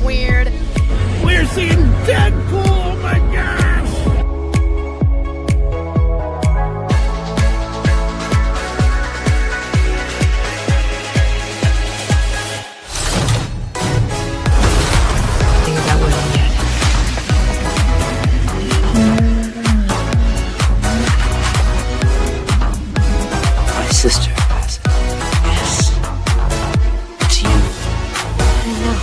Weird. We're seeing Deadpool, oh my gosh! Think about William yet. My sister has it. Yes. It's you. I know.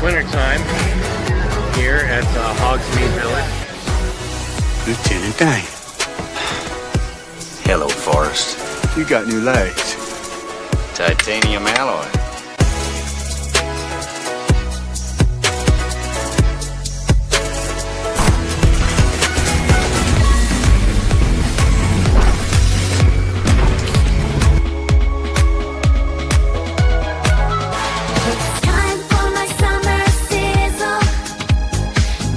Wintertime here at Hogsmeade Village. Lieutenant Dane. Hello, Forrest. You got new legs. Titanium alloy. Time for my summer sizzle,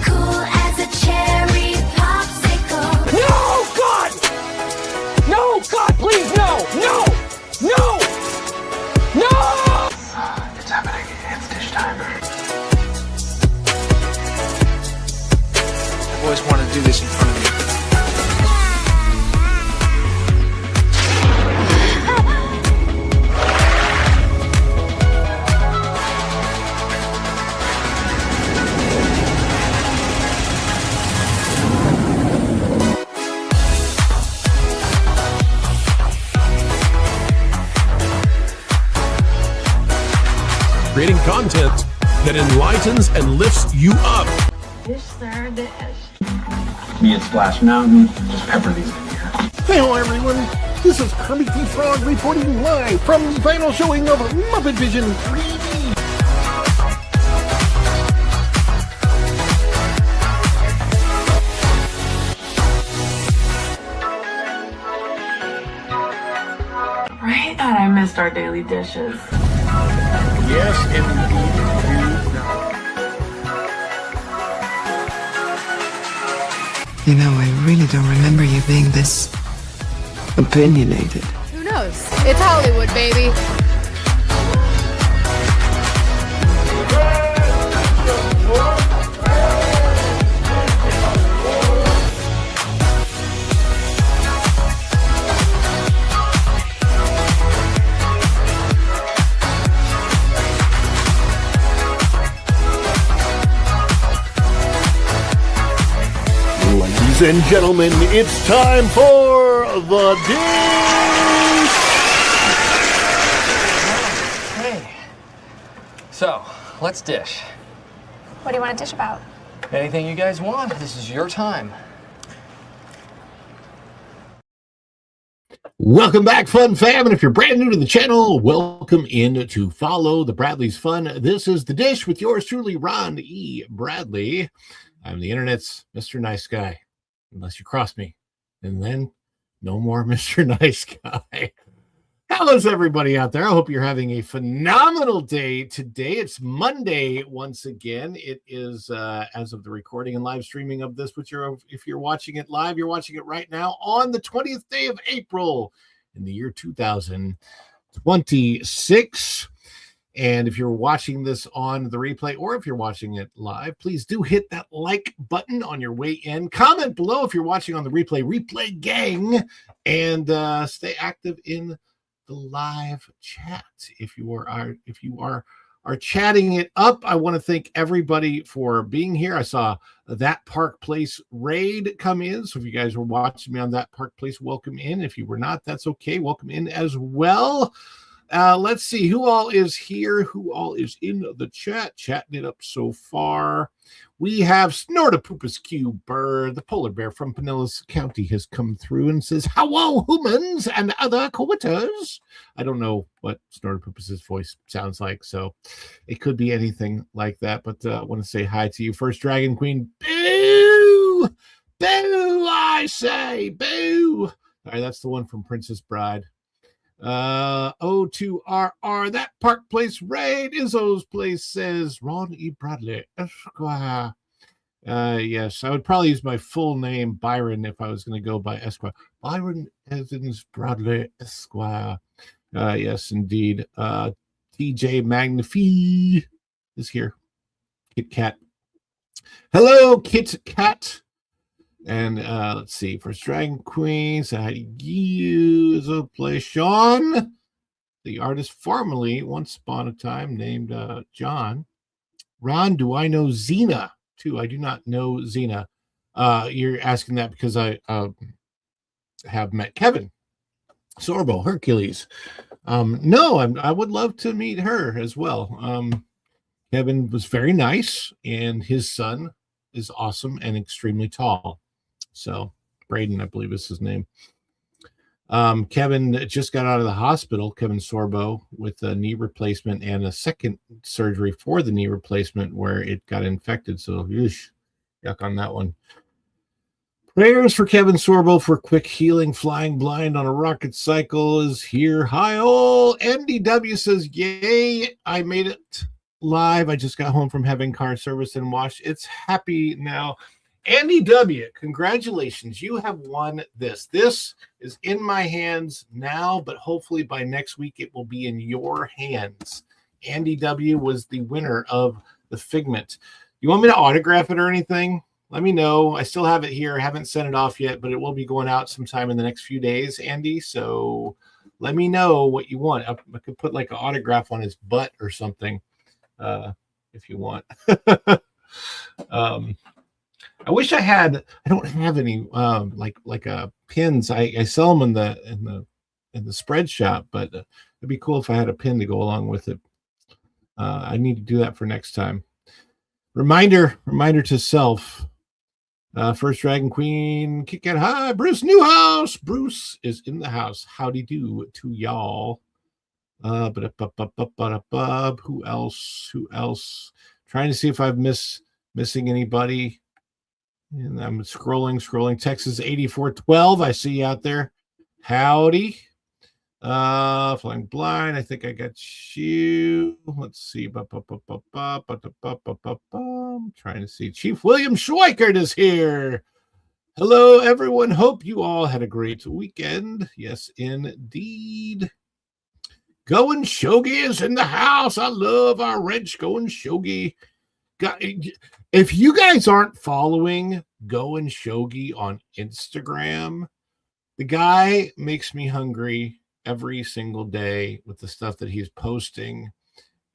cool as a cherry popsicle. No, God! No, God, please, no! No! No! No! It's happening. It's dish time. I've always wanted to do this in front of you. Creating content that enlightens and lifts you up. Dish, sir, dish. Me at Splash Mountain, just pepper these in here. Hello everyone, this is Kermit the Frog reporting live from the final showing of Muppet Vision 3D. Right? God, I missed our daily dishes. Yes, indeed You know, I really don't remember you being this opinionated. Who knows? It's Hollywood, baby. Ladies and gentlemen, it's time for the dish! Hey. So, let's dish. What do you want to dish about? Anything you guys want. This is your time. Welcome back, Fun Fam, and if you're brand new to the channel, welcome in to Follow the Bradley's Fun. This is The Dish with yours truly, Ron E. Bradley. I'm the internet's Mr. Nice Guy, unless you cross me, and then no more Mr. Nice Guy. How's everybody out there? I hope you're having a phenomenal day today. It's Monday once again. It is, as of the recording and live streaming of this, which if you're watching it live, you're watching it right now on the 20th day of April in the year 2026. And if you're watching this on the replay or if you're watching it live, please do hit that like button on your way in. Comment below if you're watching on the replay gang, and stay active in the live chat. If you are chatting it up, I want to thank everybody for being here. I saw That Park Place raid come in, so if you guys were watching me on That Park Place, welcome in. If you were not, that's okay, welcome in as well. Let's see who all is here, who all is in the chat, chatting it up so far. We have Snortopoopas Q Bird, the polar bear from Pinellas County, has come through and says, "Hello, humans and other quitters." I don't know what Snortopoopas' voice sounds like, so it could be anything like that, but I want to say hi to you. First Dragon Queen, boo! Boo, I say, boo! All right, that's the one from Princess Bride. O2RR, That Park Place raid. Izzo's Place says Ron E. Bradley Esquire. Yes, I would probably use my full name, Byron, if I was going to go by Esquire. Byron Evans Bradley Esquire. Yes, indeed. TJ Magnify is here. Kit Kat. Hello, Kit Kat. And let's see, First Dragon Queen, so how do you play Sean, the artist formerly, once upon a time, named John. Ron, do I know Xena? Too, I do not know Xena. You're asking that because I have met Kevin Sorbo, Hercules. No, I would love to meet her as well. Kevin was very nice, and his son is awesome and extremely tall. So Braden, I believe is his name. Kevin just got out of the hospital, Kevin Sorbo, with a knee replacement and a second surgery for the knee replacement where it got infected. So yuck on that one. Prayers for Kevin Sorbo for quick healing. Flying blind on a rocket cycle is here. Hi all. NDW says, yay, I made it live. I just got home from having car service and washed. It's happy now. Andy W., congratulations. You have won this. This is in my hands now, but hopefully by next week it will be in your hands. Andy W. was the winner of the Figment. You want me to autograph it or anything? Let me know. I still have it here. I haven't sent it off yet, but it will be going out sometime in the next few days, Andy. So let me know what you want. I could put like an autograph on his butt or something if you want. I wish I had. I don't have any like pins. I sell them in the spread shop, but it'd be cool if I had a pin to go along with it. I need to do that for next time. Reminder to self. First Dragon Queen, Kit Kat, hi, Bruce Newhouse. Bruce is in the house. Howdy do to y'all. Who else? Trying to see if I've missing anybody. And I'm scrolling. Texas 8412. I see you out there. Howdy. Flying blind. I think I got you. Let's see. Trying to see. Chief William Schweikert is here. Hello, everyone. Hope you all had a great weekend. Yes, indeed. Going Shogi is in the house. I love our wrench Going Shogi. If you guys aren't following Going Shogi on Instagram, the guy makes me hungry every single day with the stuff that he's posting.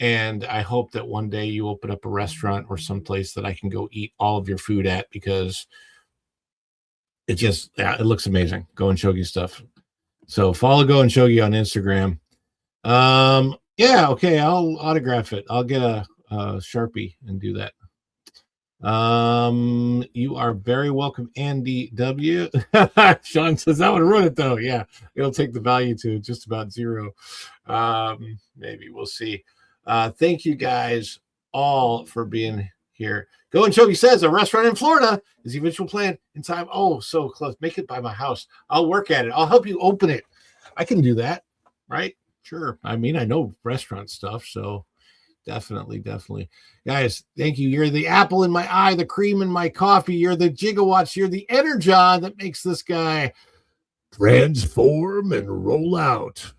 And I hope that one day you open up a restaurant or someplace that I can go eat all of your food at, because it looks amazing. Going Shogi stuff. So follow Going Shogi on Instagram. Yeah, okay, I'll autograph it. I'll get a Sharpie and do that. You are very welcome, Andy W. Sean says that would ruin it though. Yeah, it'll take the value to just about zero. Maybe we'll see. Thank you guys all for being here. Go and Chogi says a restaurant in Florida is the eventual plan in time. Oh, so close. Make it by my house. I'll work at it. I'll help you open it. I can do that, right? Sure. I mean, I know restaurant stuff, so definitely. Guys, thank you. You're the apple in my eye, the cream in my coffee. You're the gigawatts. You're the energon that makes this guy transform and roll out.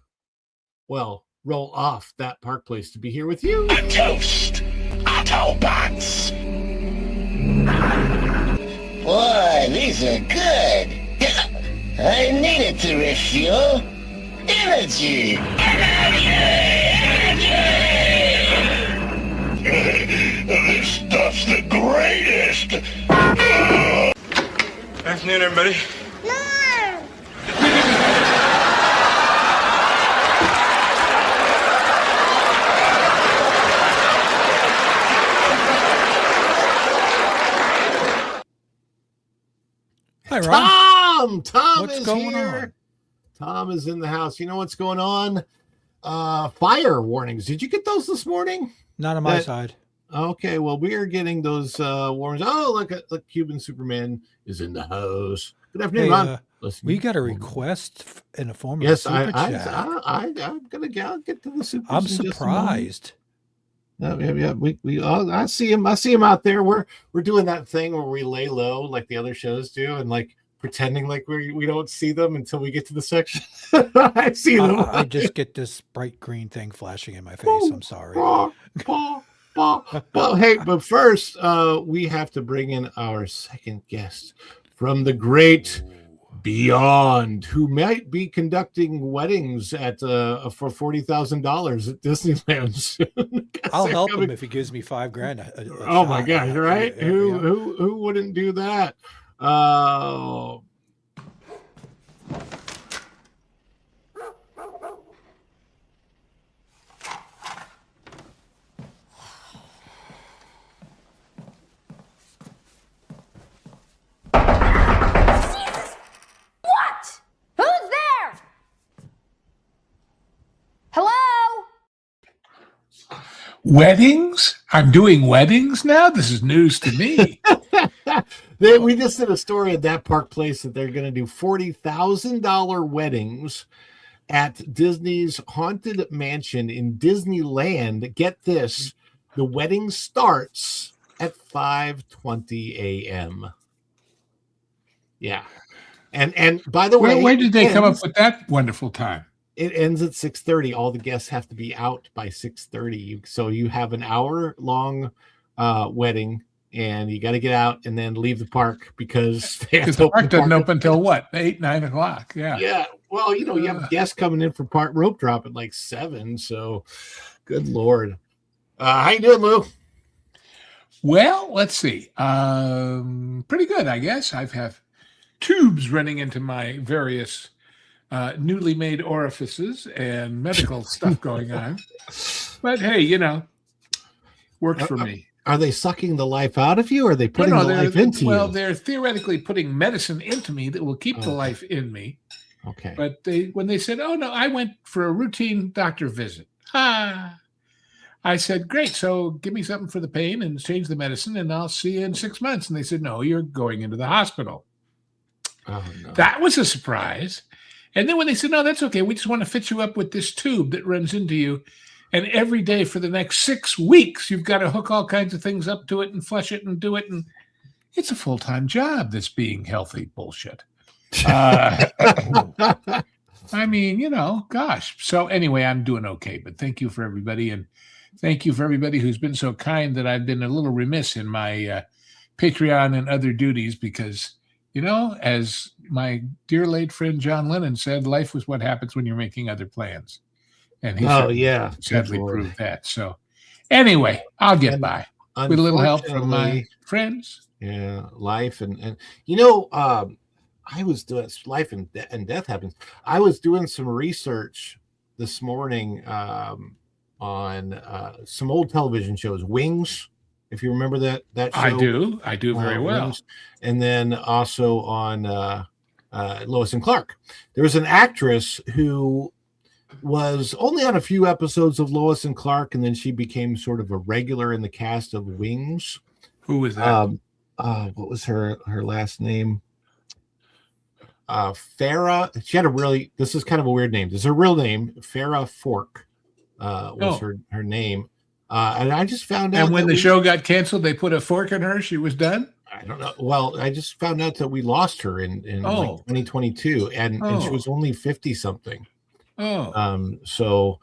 Well, roll off that Park Place to be here with you. A toast. Autobots. Boy, these are good. I needed to refuel. Energy. This stuff's the greatest. Afternoon, everybody. Hi, Ron. Tom What's is going here. on? Tom is in the house. You know what's going on? Fire warnings. Did you get those this morning? Not on my side. Okay, well, we are getting those warnings. Oh, look, Cuban Superman is in the house. Good afternoon, Ron. We got a request in the form of Yes, super chat. I'm gonna get to the super. I'm surprised. Yeah. I see him. I see him out there. We're doing that thing where we lay low like the other shows do, and like pretending like we don't see them until we get to the section. I see them. I just get this bright green thing flashing in my face. I'm sorry. Well, hey, but first, we have to bring in our second guest from the great beyond, who might be conducting weddings at for $40,000 at Disneyland soon. I'll help him if he gives me $5,000. Oh my gosh! Right? Yeah. Who wouldn't do that? What? Who's there? Hello? Weddings? I'm doing weddings now? This is news to me. We just did a story at that Park Place that they're going to do $40,000 weddings at Disney's Haunted Mansion in Disneyland. Get this, the wedding starts at 5:20 a.m. Yeah. And by the way, where did they come up with that wonderful time? It ends at 6:30. All the guests have to be out by 6:30. So you have an hour-long wedding, and you got to get out and then leave the park because the park doesn't open until what? 8, 9 o'clock. Yeah. Yeah. Well, you have guests coming in for part rope drop at like 7. So good Lord. How you doing, Lou? Well, let's see. Pretty good, I guess. I've had tubes running into my various newly made orifices and medical stuff going on. But hey, works for me. Are they sucking the life out of you, or are they putting the life into you? Well, they're theoretically putting medicine into me that will keep the life in me. Okay. But when they said, "Oh no, I went for a routine doctor visit," I said, "Great, so give me something for the pain and change the medicine, and I'll see you in 6 months." And they said, "No, you're going into the hospital." Oh no. That was a surprise. And then when they said, "No, that's okay. We just want to fit you up with this tube that runs into you. And every day for the next 6 weeks, you've got to hook all kinds of things up to it and flush it and do it." And it's a full-time job, this being healthy bullshit. I mean, gosh. So anyway, I'm doing okay. But thank you for everybody. And thank you for everybody who's been so kind that I've been a little remiss in my Patreon and other duties because, as my dear late friend John Lennon said, life was what happens when you're making other plans. And he sadly proved that. So anyway, I'll get by with a little help from my friends. Yeah, life and I was doing life and death happens. I was doing some research this morning on some old television shows. Wings. if you remember that show. I do very well. Wings. And then also on Lois and Clark. There was an actress who was only on a few episodes of Lois and Clark, and then she became sort of a regular in the cast of Wings. Who was that? What was her last name? Farrah. She had this is kind of a weird name. This is her real name. Farrah Fork was her name. And I just found out. And when the show got canceled, they put a fork in her. She was done. I don't know. Well, I just found out that we lost her in like 2022, and she was only 50 something. So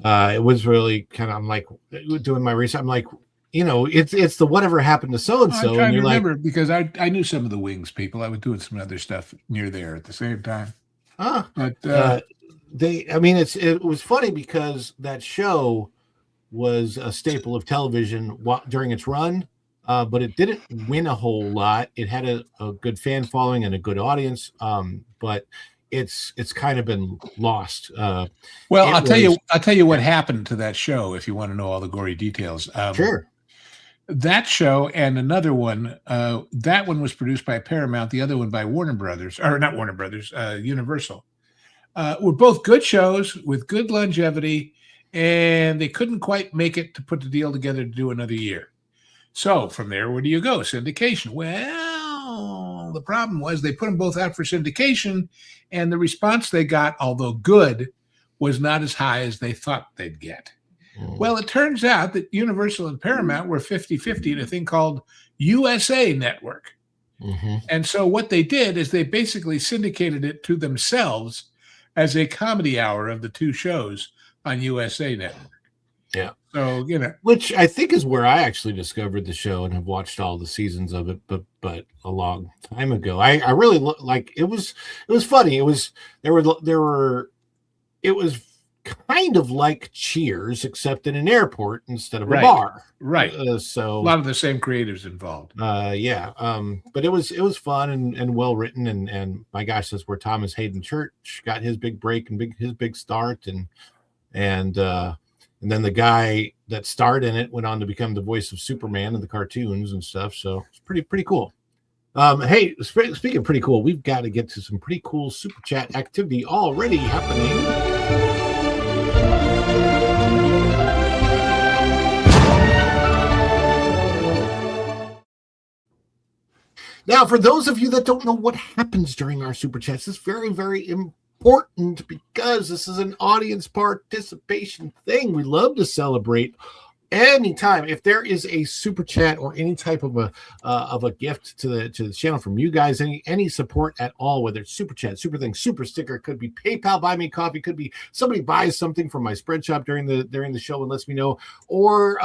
it was really kind of, I'm like doing my research. I'm like, it's the whatever happened to so and so. I'm trying to remember because I knew some of the Wings people. I was doing some other stuff near there at the same time. But it was funny because that show was a staple of television during its run. But it didn't win a whole lot. It had a good fan following and a good audience. But it's kind of been lost. Well, I'll tell you what happened to that show if you want to know all the gory details. Sure. That show and another one, that one was produced by Paramount, the other one by Universal. Were both good shows with good longevity, and they couldn't quite make it to put the deal together to do another year. So from there, where do you go? Syndication. Well, the problem was they put them both out for syndication, and the response they got, although good, was not as high as they thought they'd get. Well, it turns out that Universal and Paramount were 50-50 in a thing called USA Network. And so what they did is they basically syndicated it to themselves as a comedy hour of the two shows on USA Network. Yeah. So, which I think is where I actually discovered the show and have watched all the seasons of it, but a long time ago. I really like it was funny. It was kind of like Cheers, except in an airport instead of a bar. Right. So a lot of the same creatives involved. But it was fun and well written, and my gosh, that's where Thomas Hayden Church got his big break and his big start, and then the guy that starred in it went on to become the voice of Superman in the cartoons and stuff. So it's pretty cool. Hey, speaking of pretty cool, we've got to get to some pretty cool super chat activity already happening. Now, for those of you that don't know what happens during our super chats, it's very, very important because this is an audience participation thing. We love to celebrate anytime. If there is a super chat or any type of a gift to the channel from you guys, any support at all, whether it's super chat, super thing, super sticker, could be PayPal, buy me coffee, could be somebody buys something from my spread shop during the show and lets me know, or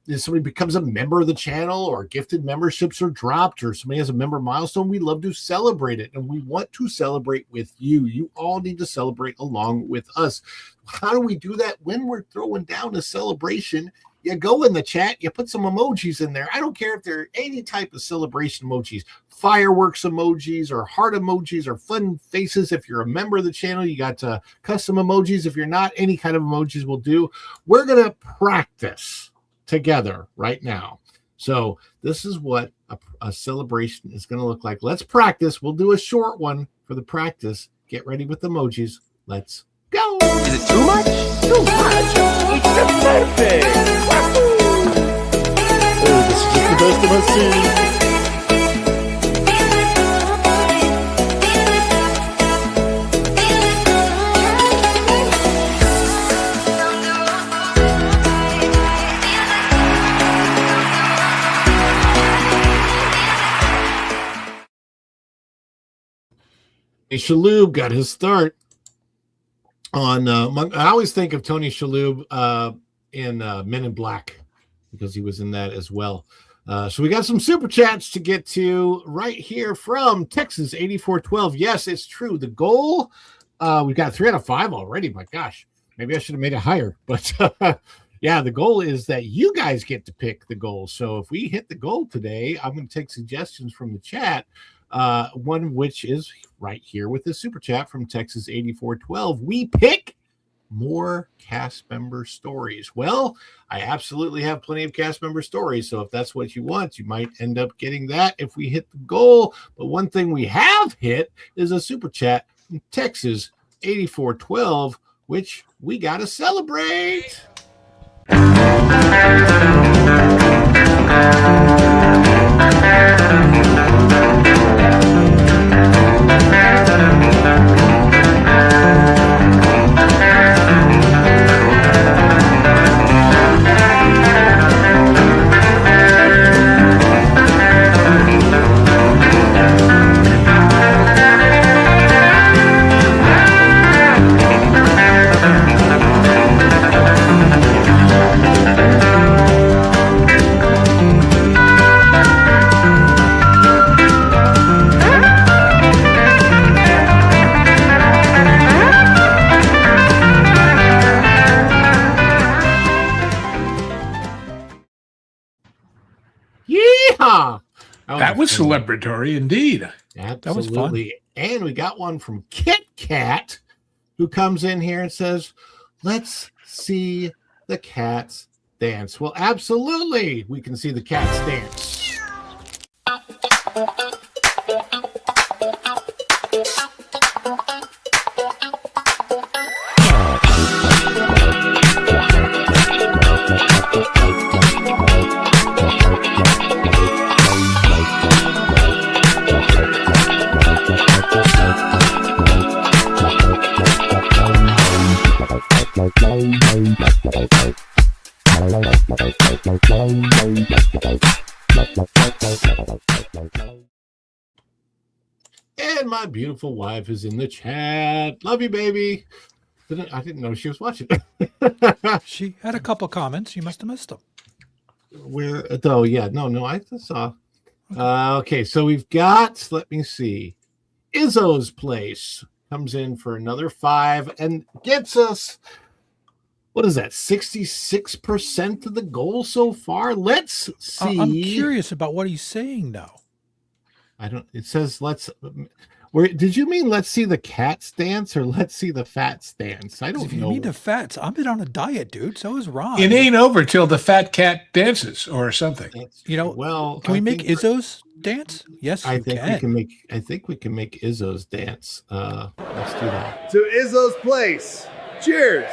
if somebody becomes a member of the channel, or gifted memberships are dropped, or somebody has a member milestone, we love to celebrate it, and we want to celebrate with you. You all need to celebrate along with us. How do we do that? When we're throwing down a celebration, you go in the chat, you put some emojis in there. I don't care if they're any type of celebration emojis, fireworks emojis or heart emojis or fun faces. If you're a member of the channel, you got custom emojis. If you're not, any kind of emojis will do. We're going to practice together right now. So this is what a celebration is going to look like. Let's practice. We'll do a short one for the practice. Get ready with emojis. Let's go. Is it too much? Too much. It's just perfect. Oh, this is just the best of us. Shalhoub got his start on I always think of Tony Shalhoub in Men in Black, because he was in that as well. So we got some super chats to get to right here from Texas 8412. Yes, it's true. The goal, we've got 3 out of 5 already. My gosh, maybe I should have made it higher, but yeah, the goal is that you guys get to pick the goal. So if we hit the goal today, I'm going to take suggestions from the chat. One which is right here with the super chat from Texas 8412. We pick more cast member stories. Well, I absolutely have plenty of cast member stories, so if that's what you want, you might end up getting that if we hit the goal. But one thing we have hit is a super chat from Texas 8412, which we got to celebrate. Yeehaw! That was celebratory indeed. Absolutely. That was fun. And we got one from Kit Kat, who comes in here and says, let's see the cats dance. Well, absolutely. We can see the cats dance. And my beautiful wife is in the chat. Love you, baby. I didn't know she was watching. She had a couple comments. You must have missed them. Where though? Yeah, no, I saw. Okay, so we've got, let me see. Izzo's Place comes in for another 5 and gets us, what is that, 66% of the goal so far? Let's see. I'm curious about what he's saying now. I don't, it says let's, where did you mean let's see the cats dance or let's see the fats dance? I don't If you know. mean the fats, I've been on a diet, dude. So is Ron. It ain't over till the fat cat dances or something. You know, well, can we I make think Izzo's dance? Yes, I you think can. we can make. I think we can make Izzo's dance. Let's do that. To Izzo's Place. Cheers.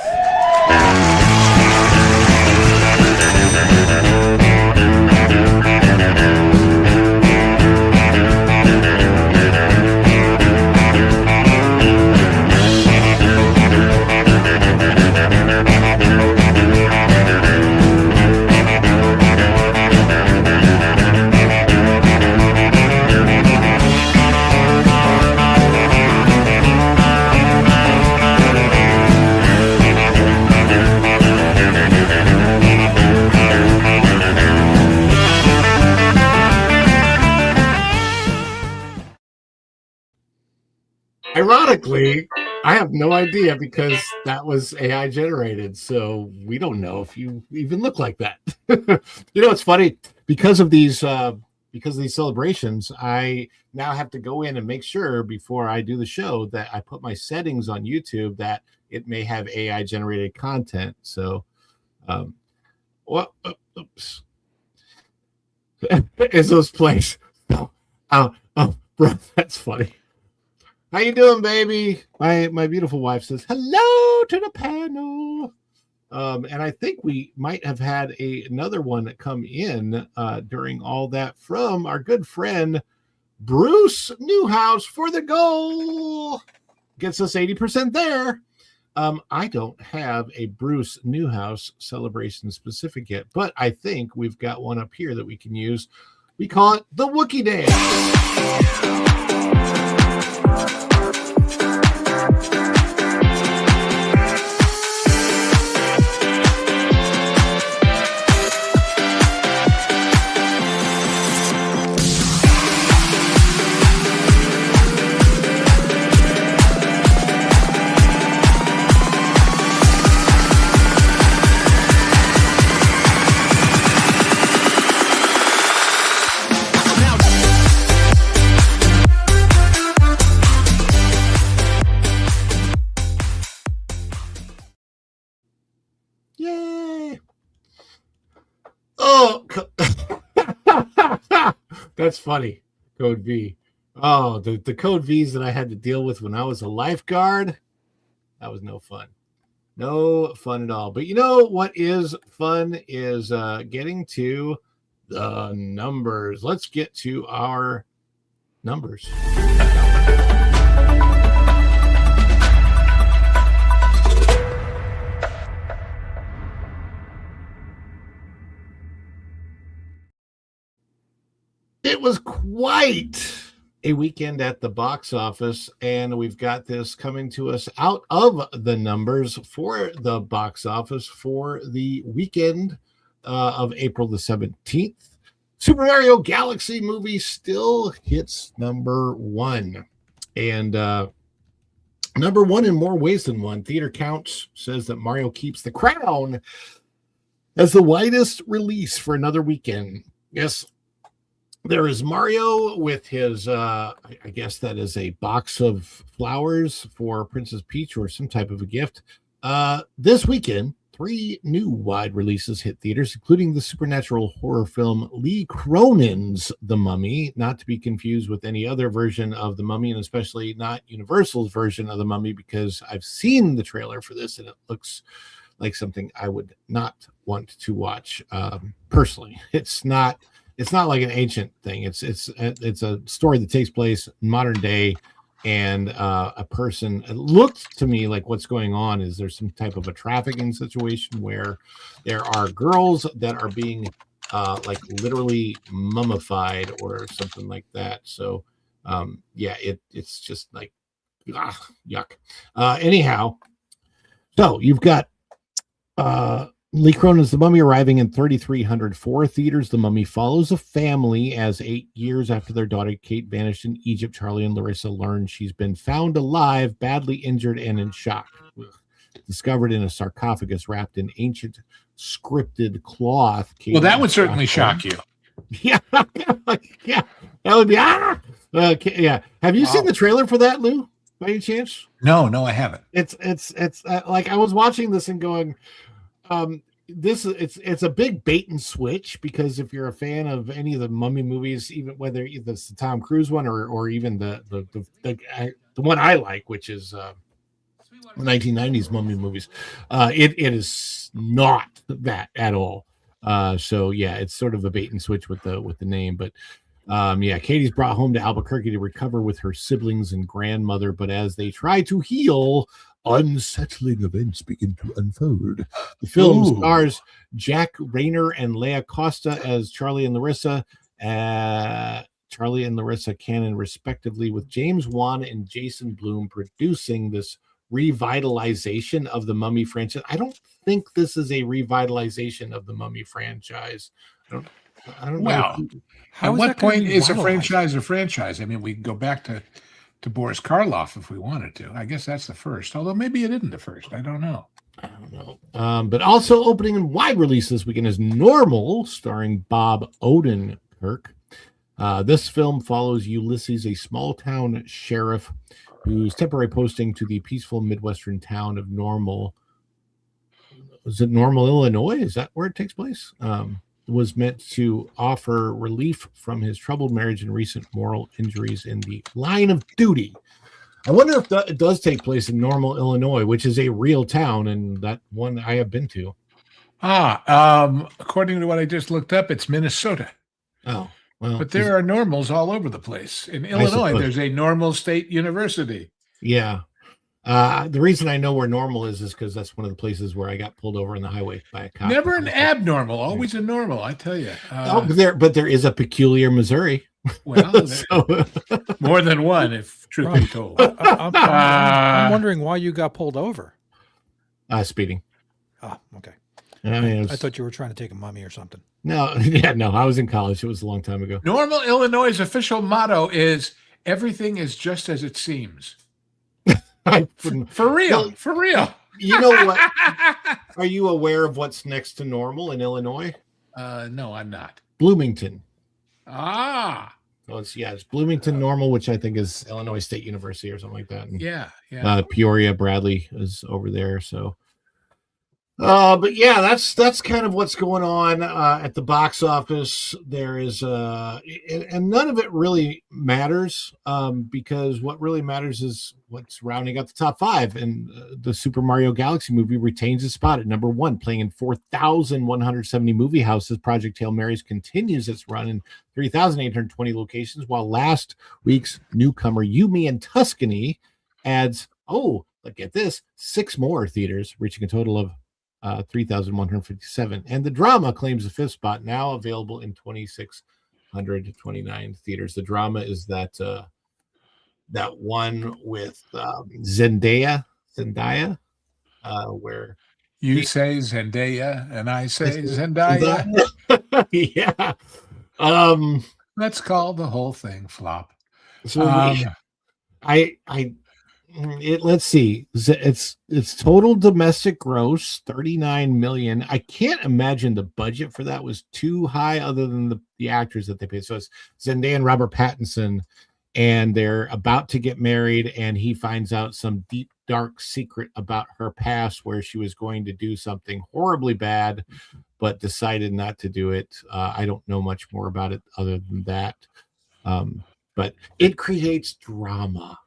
Ironically, I have no idea because that was AI generated, so we don't know if you even look like that. You know, it's funny because of these celebrations. I now have to go in and make sure before I do the show that I put my settings on YouTube that it may have AI generated content. So, oops, Izzo's Place. Oh, bro, that's funny. How you doing, baby? My beautiful wife says hello to the panel. And I think we might have had another one that come in during all that from our good friend Bruce Newhouse for the goal. Gets us 80% there. I don't have a Bruce Newhouse celebration specific yet, but I think we've got one up here that we can use. We call it the Wookiee Dance. Oh, that's funny. Code V. Oh, the Code V's that I had to deal with when I was a lifeguard. That was no fun. No fun at all. But you know what is fun is getting to the numbers. Let's get to our numbers. It was quite a weekend at the box office, and we've got this coming to us out of the numbers for the box office for the weekend of April the 17th. Super Mario Galaxy movie still hits number one, and number one in more ways than one. Theater Counts says that Mario keeps the crown as the widest release for another weekend. Yes, there is Mario with his, I guess that is a box of flowers for Princess Peach or some type of a gift. This weekend, 3 new wide releases hit theaters, including the supernatural horror film Lee Cronin's The Mummy, not to be confused with any other version of The Mummy, and especially not Universal's version of The Mummy, because I've seen the trailer for this and it looks like something I would not want to watch personally. It's not like an ancient thing. It's a story that takes place in modern day, and a person. It looked to me like what's going on is there's some type of a trafficking situation where there are girls that are being like literally mummified or something like that. So yeah, it's just like yuck. Anyhow, so you've got Lee Cronin's The Mummy arriving in 3,304 theaters. The Mummy follows a family as 8 years after their daughter Kate vanished in Egypt. Charlie and Larissa learn she's been found alive, badly injured, and in shock. Discovered in a sarcophagus wrapped in ancient scripted cloth. Kate, well, that would certainly shock you. Yeah, yeah, that would be yeah. Have you seen the trailer for that, Lou? By any chance? No, I haven't. It's like I was watching this and going. It's a big bait and switch, because if you're a fan of any of the Mummy movies, even whether it's the Tom Cruise one or even the one I like, which is the 1990s Mummy movies, it is not that at all. So yeah, it's sort of a bait and switch with the name, but yeah, Katie's brought home to Albuquerque to recover with her siblings and grandmother, but as they try to heal, unsettling events begin to unfold. The film stars Jack Rayner and Leah Costa as Charlie and Larissa. Charlie and Larissa Cannon, respectively, with James Wan and Jason Blum producing this revitalization of the Mummy franchise. I don't think this is a revitalization of the Mummy franchise. I don't know. At what point is a franchise a franchise? I mean, we can go back to Boris Karloff if we wanted to. I guess that's the first, although maybe it isn't the first. I don't know. But also opening in wide release this weekend is Normal, starring Bob Odenkirk. This film follows Ulysses, a small-town sheriff whose temporary posting to the peaceful Midwestern town of Normal. Was it Normal, Illinois? Is that where it takes place? Was meant to offer relief from his troubled marriage and recent moral injuries in the line of duty. I wonder if it does take place in Normal, Illinois, which is a real town, and that one I have been to. According to what I just looked up, it's Minnesota. Oh, well. But there are normals all over the place. In Illinois, there's a Normal State University. Yeah. The reason I know where Normal is because that's one of the places where I got pulled over on the highway by a cop. Never an abnormal, always a normal, I tell you. But there is a peculiar Missouri. Well, more than one, if truth be told. I'm wondering why you got pulled over. Speeding. Oh, okay. I mean, I thought you were trying to take a mummy or something. No, I was in college. It was a long time ago. Normal, Illinois' official motto is everything is just as it seems. For real. You know what? Are you aware of what's next to Normal in Illinois? No, I'm not. Bloomington. Oh, it's Bloomington Normal, which I think is Illinois State University or something like that. And, yeah. Peoria Bradley is over there. So But yeah, that's kind of what's going on at the box office. There is and none of it really matters because what really matters is what's rounding out the top five. And the Super Mario Galaxy movie retains its spot at number one, playing in 4,170 movie houses. Project Hail Marys continues its run in 3,820 locations, while last week's newcomer Yumi and Tuscany adds, look at this, 6 more theaters, reaching a total of 3,157. And the drama claims the fifth spot, now available in 2,629 theaters. The drama is that one with Zendaya, where you say Zendaya and I say Zendaya. Yeah. Let's call the whole thing flop. So let's see. It's total domestic gross 39 million. I can't imagine the budget for that was too high, other than the actors that they paid. So it's Zendaya and Robert Pattinson, and they're about to get married, and he finds out some deep, dark secret about her past, where she was going to do something horribly bad, but decided not to do it. I don't know much more about it other than that, but it creates drama.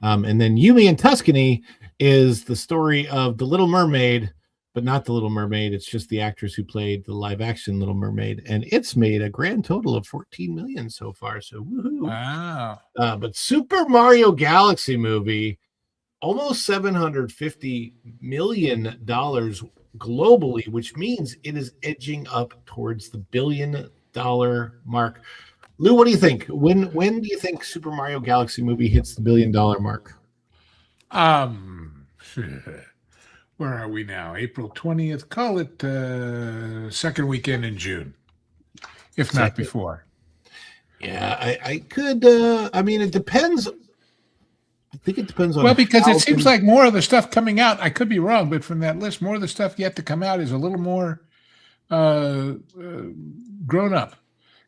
And then Yumi and Tuscany is the story of the Little Mermaid, but not the Little Mermaid. It's just the actors who played the live action Little Mermaid. And it's made a grand total of 14 million so far. So woohoo. Wow. But Super Mario Galaxy movie, almost $750 million globally, which means it is edging up towards the $1 billion mark. Lou, what do you think? When do you think Super Mario Galaxy movie hits the $1 billion mark? Where are we now? April 20th. Call it second weekend in June, if not before. Yeah, I could. I mean, it depends. I think it depends on. Well, because it seems like more of the stuff coming out, I could be wrong, but from that list, more of the stuff yet to come out is a little more grown up.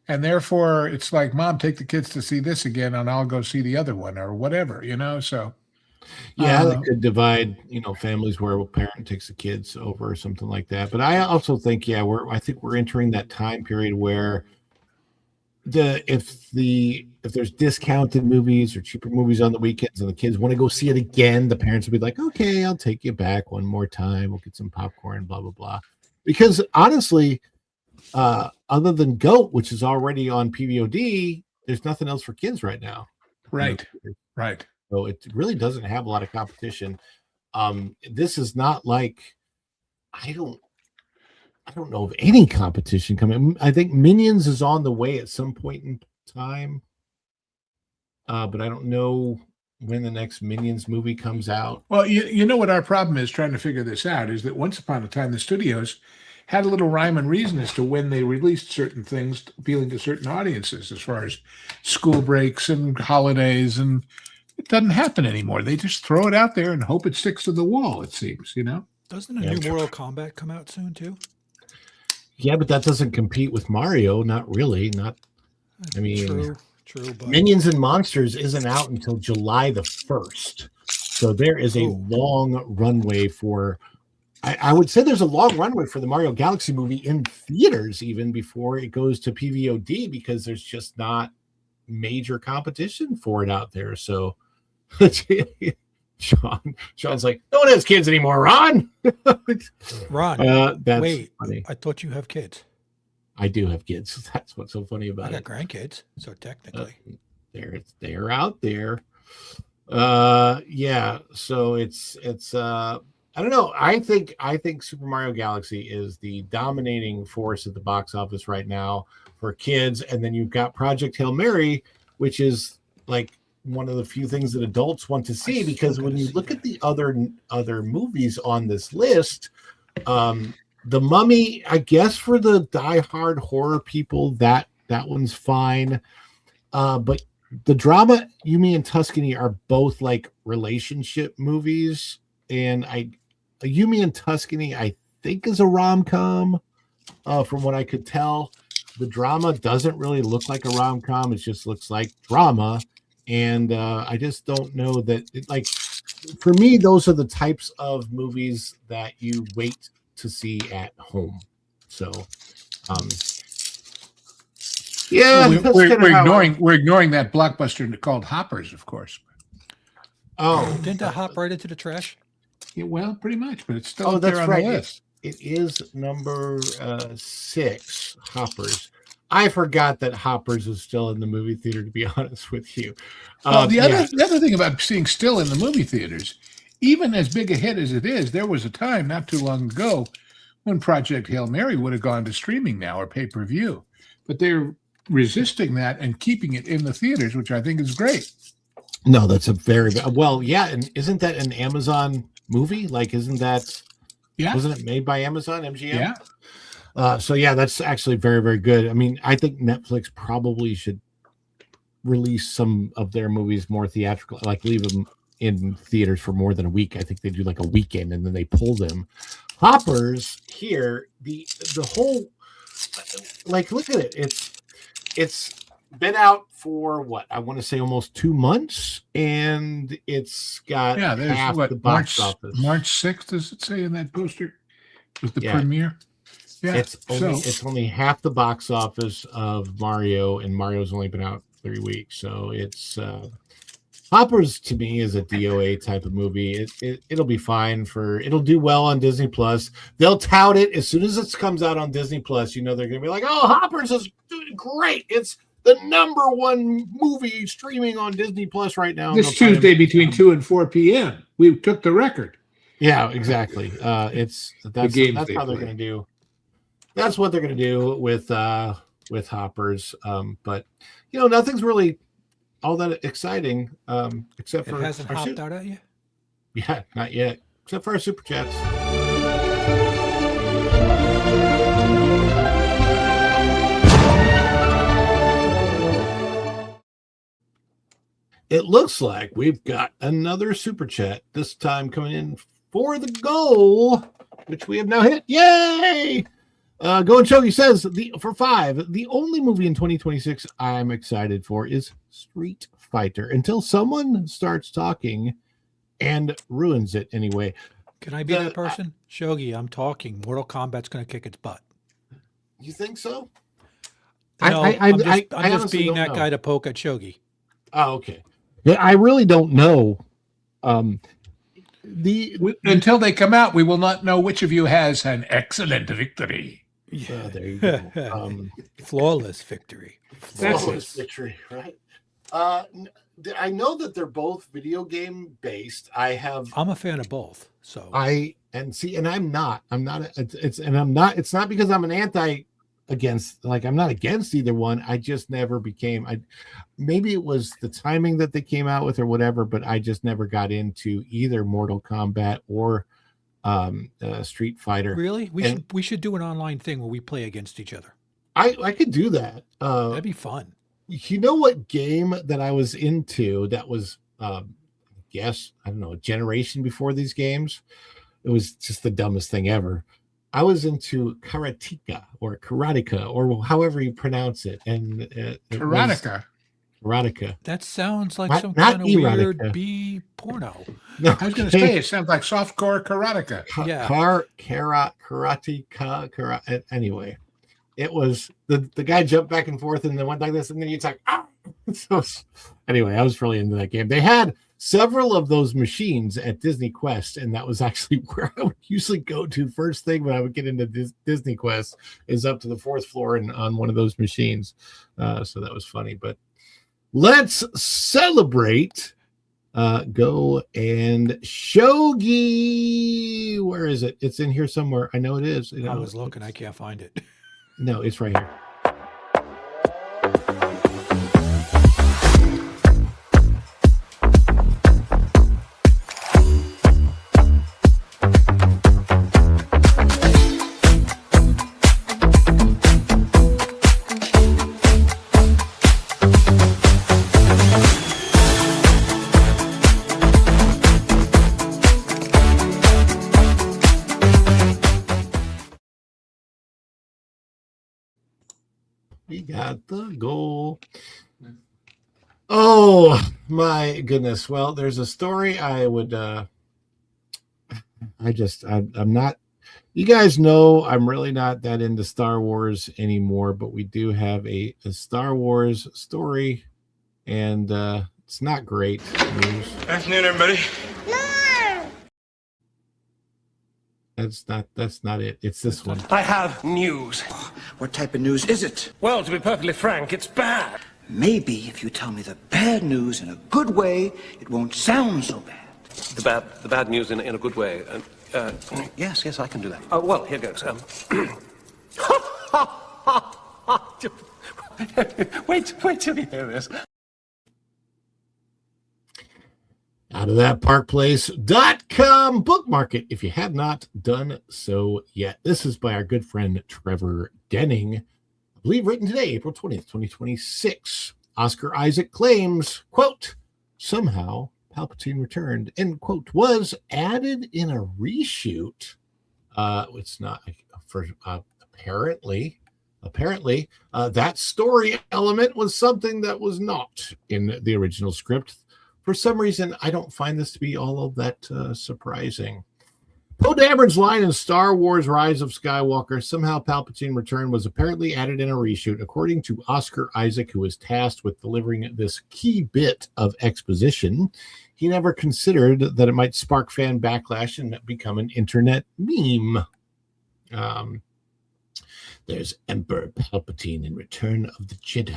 And therefore, it's like, Mom, take the kids to see this again, and I'll go see the other one, or whatever, So, yeah, they could divide, families where a parent takes the kids over or something like that. But I also think, I think we're entering that time period where if there's discounted movies or cheaper movies on the weekends, and the kids want to go see it again, the parents will be like, okay, I'll take you back one more time. We'll get some popcorn, blah blah blah. Because honestly, other than GOAT, which is already on PVOD, there's nothing else for kids right now. Right. So it really doesn't have a lot of competition. This is not like, I don't know of any competition coming. I think Minions is on the way at some point in time, but I don't know when the next Minions movie comes out. Well, you know what our problem is trying to figure this out is that once upon a time the studios had a little rhyme and reason as to when they released certain things appealing to certain audiences, as far as school breaks and holidays, and it doesn't happen anymore. They just throw it out there and hope it sticks to the wall, it seems, Doesn't a new Mortal Kombat come out soon too? Yeah, but that doesn't compete with Mario. Not really. I mean, true. But Minions and Monsters isn't out until July the 1st. So there is a long runway for, I would say there's a long runway for the Mario Galaxy movie in theaters even before it goes to PVOD, because there's just not major competition for it out there. So Sean's like, no one has kids anymore, Ron. Ron, that's funny. I thought you have kids. I do have kids. That's what's so funny about it. I got grandkids, so technically they're out there. Yeah. So it's I don't know. I think Super Mario Galaxy is the dominating force at the box office right now for kids, and then you've got Project Hail Mary, which is like one of the few things that adults want to see, because when you look at the other movies on this list, The Mummy, I guess for the diehard horror people, that one's fine. But the drama, Yumi and Tuscany, are both like relationship movies, and Yumi and Tuscany, I think, is a rom-com. From what I could tell, the drama doesn't really look like a rom-com. It just looks like drama. And I just don't know that for me, those are the types of movies that you wait to see at home. So, yeah, Well, we're ignoring that blockbuster called Hoppers, of course. Oh, didn't that hop right into the trash? Yeah, well, pretty much, but it's still up there on the list. It is number 6, Hoppers. I forgot that Hoppers is still in the movie theater, to be honest with you. Well, the other thing about seeing still in the movie theaters, even as big a hit as it is, there was a time not too long ago when Project Hail Mary would have gone to streaming now or pay-per-view. But they're resisting that and keeping it in the theaters, which I think is great. No, that's a very well, yeah, and isn't that an Amazon movie? Like, isn't that? Yeah, wasn't it made by Amazon MGM? Yeah. So yeah, that's actually very, very good. I mean, I think Netflix probably should release some of their movies more theatrical, like leave them in theaters for more than a week. I think they do like a weekend and then they pull them. Hoppers here, the whole, like, look at it. It's been out for what I want to say almost 2 months, and it's got there's half the box office. March 6th, does it say in that poster? Was the premiere? Yeah, it's only half the box office of Mario, and Mario's only been out 3 weeks. So it's Hoppers to me is a DOA type of movie. It'll be fine it'll do well on Disney Plus. They'll tout it as soon as it comes out on Disney Plus. You know they're gonna be like, "Oh, Hoppers is doing great! It's the number 1 movie streaming on Disney Plus right now." This Tuesday between 2 and 4 p.m. We took the record. Yeah, exactly. That's how they're going to do. That's what they're going to do with Hoppers. But nothing's really all that exciting except for it hasn't hopped out at you. Yeah, not yet. Except for our super chats. It looks like we've got another super chat, this time coming in for the goal, which we have now hit. Yay! Go and Shogi says, for 5, the only movie in 2026 I'm excited for is Street Fighter, until someone starts talking and ruins it anyway. Can I be that person? Shogi, I'm talking. Mortal Kombat's going to kick its butt. You think so? No, I'm just being that guy to poke at Shogi. Oh, okay. Yeah, I really don't know. Until they come out, we will not know which of you has an excellent victory. Yeah, there you go. Flawless victory. Flawless victory, right? I know that they're both video game based. I'm a fan of both. So I'm not. It's not because I'm an I'm not against either one. I just never became. Maybe it was the timing that they came out with or whatever, but I just never got into either Mortal Kombat or Street Fighter. Really, we should do an online thing where we play against each other. I could do that. That'd be fun. You know what game that I was into that was, I don't know, a generation before these games? It was just the dumbest thing ever. I was into Karateka or however you pronounce it. And Karateka. That sounds like some kind of weird B porno. No, I was going to say it sounds like softcore karateka. Karateka. Anyway, it was the guy jumped back and forth and then went like this, and then you talk. So anyway, I was really into that game. They had several of those machines at Disney Quest, and that was actually where I would usually go to first thing when I would get into Disney Quest is up to the 4th floor and on one of those machines. So that was funny, but let's celebrate. Go and Shogi. Where is it? It's in here somewhere. I know it is. I was looking. I can't find it. No, it's right here. We got the goal. Oh my goodness. Well, there's a story I would I'm not, you guys know I'm really not that into Star Wars anymore, but we do have a Star Wars story, and it's not great news. Afternoon, everybody. That's not it. It's this one. I have news. What type of news is it? Well, to be perfectly frank, it's bad. Maybe if you tell me the bad news in a good way, it won't sound so bad. The bad news in a good way. Yes, I can do that. Oh, well, here goes. Wait till you hear this. Out of that parkplace.com, bookmark it if you have not done so yet. This is by our good friend Trevor Denning, I believe written today, April 20th, 2026. Oscar Isaac claims, quote, somehow Palpatine returned, end quote, was added in a reshoot. It's not for apparently that story element was something that was not in the original script. For some reason, I don't find this to be all of that surprising. Poe Dameron's line in Star Wars Rise of Skywalker, somehow Palpatine Return, was apparently added in a reshoot, according to Oscar Isaac, who was tasked with delivering this key bit of exposition. He never considered that it might spark fan backlash and become an internet meme. There's Emperor Palpatine in Return of the Jedi.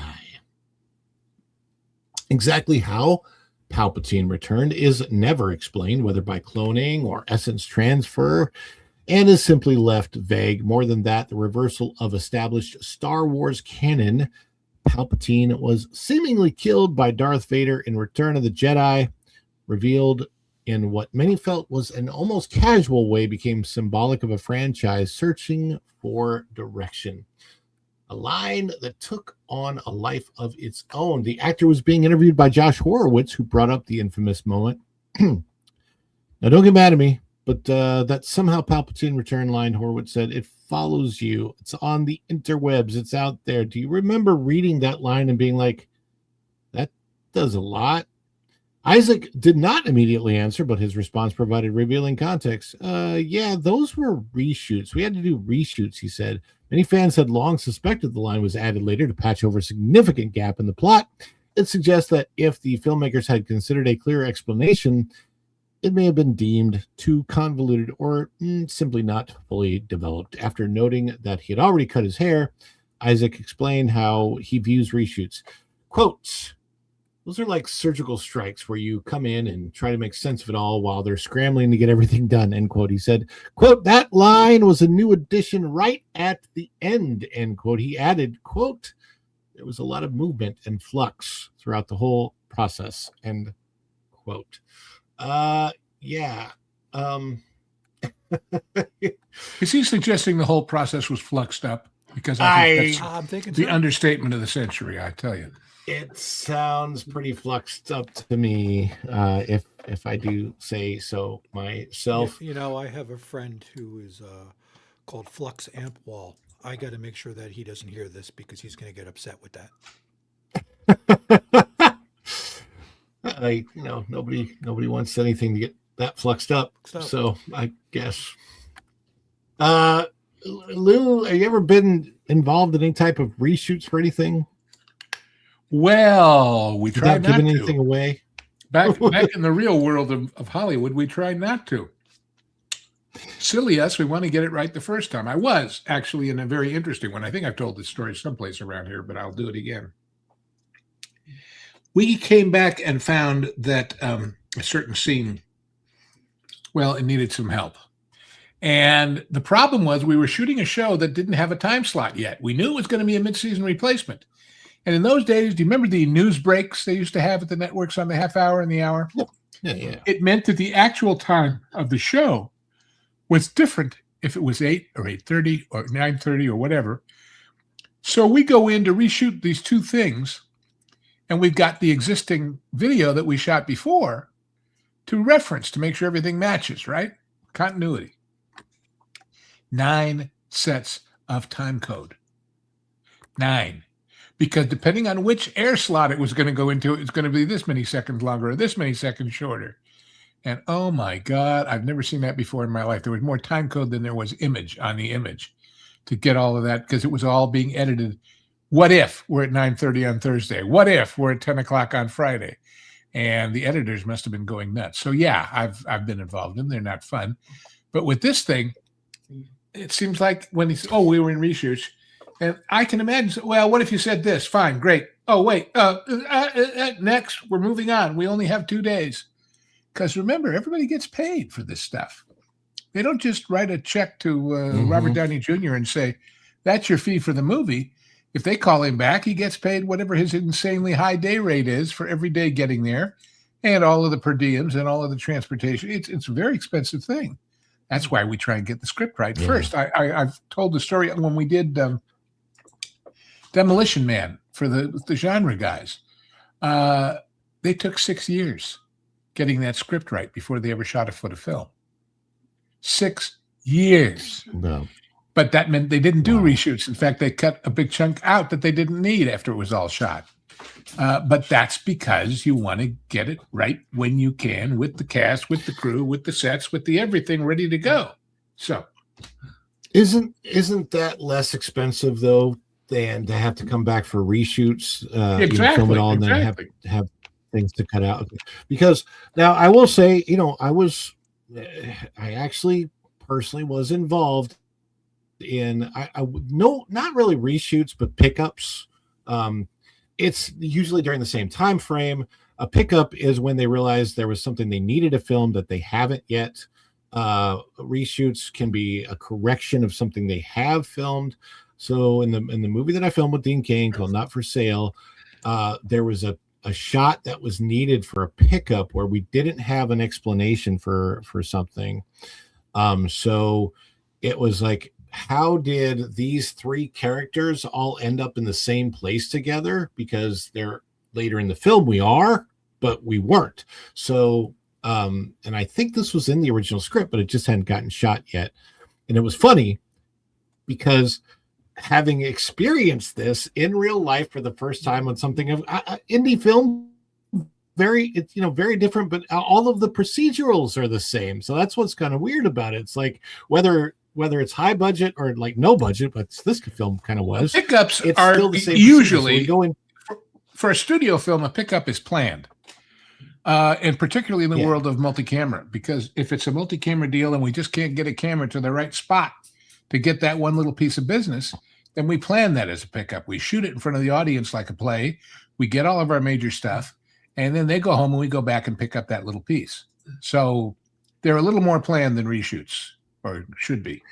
Exactly how Palpatine returned is never explained, whether by cloning or essence transfer, and is simply left vague. More than that, the reversal of established Star Wars canon, Palpatine was seemingly killed by Darth Vader in Return of the Jedi, revealed in what many felt was an almost casual way, became symbolic of a franchise searching for direction. A line that took on a life of its own. The actor was being interviewed by Josh Horowitz, who brought up the infamous moment. Now, don't get mad at me, but that somehow Palpatine return line, Horowitz said, it follows you. It's on the interwebs. It's out there. Do you remember reading that line and being like, that does a lot? Isaac did not immediately answer, but his response provided revealing context. Yeah, those were reshoots. We had to do reshoots, he said. Many fans had long suspected the line was added later to patch over a significant gap in the plot. It suggests that if the filmmakers had considered a clear explanation, it may have been deemed too convoluted or simply not fully developed. After noting that he had already cut his hair, Isaac explained how he views reshoots. Quote, those are like surgical strikes where you come in and try to make sense of it all while they're scrambling to get everything done, end quote. He said, quote, that line was a new addition right at the end, end quote. He added, quote, there was a lot of movement and flux throughout the whole process, end quote. Yeah. Is he suggesting the whole process was fluxed up? Because I think that's I'm thinking the understatement of the century, I tell you. It sounds pretty fluxed up to me, if I do say so myself. You know, I have a friend who is called Flux Ampwall. I got to make sure that he doesn't hear this because he's going to get upset with that. Nobody wants anything to get that fluxed up. So I guess. Lou, have you ever been involved in any type of reshoots for anything? Well, we tried not giving to. Anything away. Back in the real world of Hollywood, we tried not to. Silly us, we want to get it right the first time. I was actually in a very interesting one. I think I've told this story someplace around here, but I'll do it again. We came back and found that a certain scene, well, it needed some help. And the problem was we were shooting a show that didn't have a time slot yet. We knew it was going to be a mid-season replacement. And in those days, do you remember the news breaks they used to have at the networks on the half hour and the hour? Yeah. It meant that the actual time of the show was different if it was 8 or 8:30 or 9:30 or whatever. So we go in to reshoot these two things, and we've got the existing video that we shot before to reference to make sure everything matches, right? Continuity. 9 sets of time code. 9. because depending on which air slot it was going to go into, it's going to be this many seconds longer or this many seconds shorter. And oh my God, I've never seen that before in my life. There was more time code than there was image on the image to get all of that, because it was all being edited. What if we're at 9:30 on Thursday? What if we're at 10 o'clock on Friday? And the editors must have been going nuts. So yeah, I've been involved in them. They're not fun. But with this thing, it seems like when he said, oh, we were in reshoots, and I can imagine, well, what if you said this? Fine, great. Oh, wait, next, we're moving on. We only have 2 days. Because remember, everybody gets paid for this stuff. They don't just write a check to Robert Downey Jr. and say, that's your fee for the movie. If they call him back, he gets paid whatever his insanely high day rate is for every day getting there, and all of the per diems and all of the transportation. It's a very expensive thing. That's why we try and get the script right first. I've told the story when we did Demolition Man for the genre guys. They took 6 years getting that script right before they ever shot a foot of film. 6 years. No. But that meant they didn't do reshoots. In fact, they cut a big chunk out that they didn't need after it was all shot. But that's because you want to get it right when you can, with the cast, with the crew, with the sets, with the everything ready to go. So, isn't that less expensive though than to have to come back for reshoots? Exactly. Film it all and then have things to cut out. Because now I will say, I actually personally was involved in not really reshoots, but pickups. It's usually during the same time frame. A pickup is when they realize there was something they needed to film that they haven't yet. Reshoots can be a correction of something they have filmed. So in the movie that I filmed with Dean Cain called Not for Sale, there was a shot that was needed for a pickup where we didn't have an explanation for something. So it was like, how did these three characters all end up in the same place together? Because they're later in the film, we are, but we weren't. So, and I think this was in the original script, but it just hadn't gotten shot yet. And it was funny because having experienced this in real life for the first time on something of indie film, very different, but all of the procedurals are the same. So that's what's kind of weird about it. It's like whether it's high budget or like no budget, but this film kind of was. Pickups it's are still the same usually going for a studio film. A pickup is planned, and particularly in the world of multi-camera, because if it's a multi-camera deal and we just can't get a camera to the right spot to get that one little piece of business, then we plan that as a pickup. We shoot it in front of the audience like a play. We get all of our major stuff, and then they go home and we go back and pick up that little piece. So they're a little more planned than reshoots. Or should be.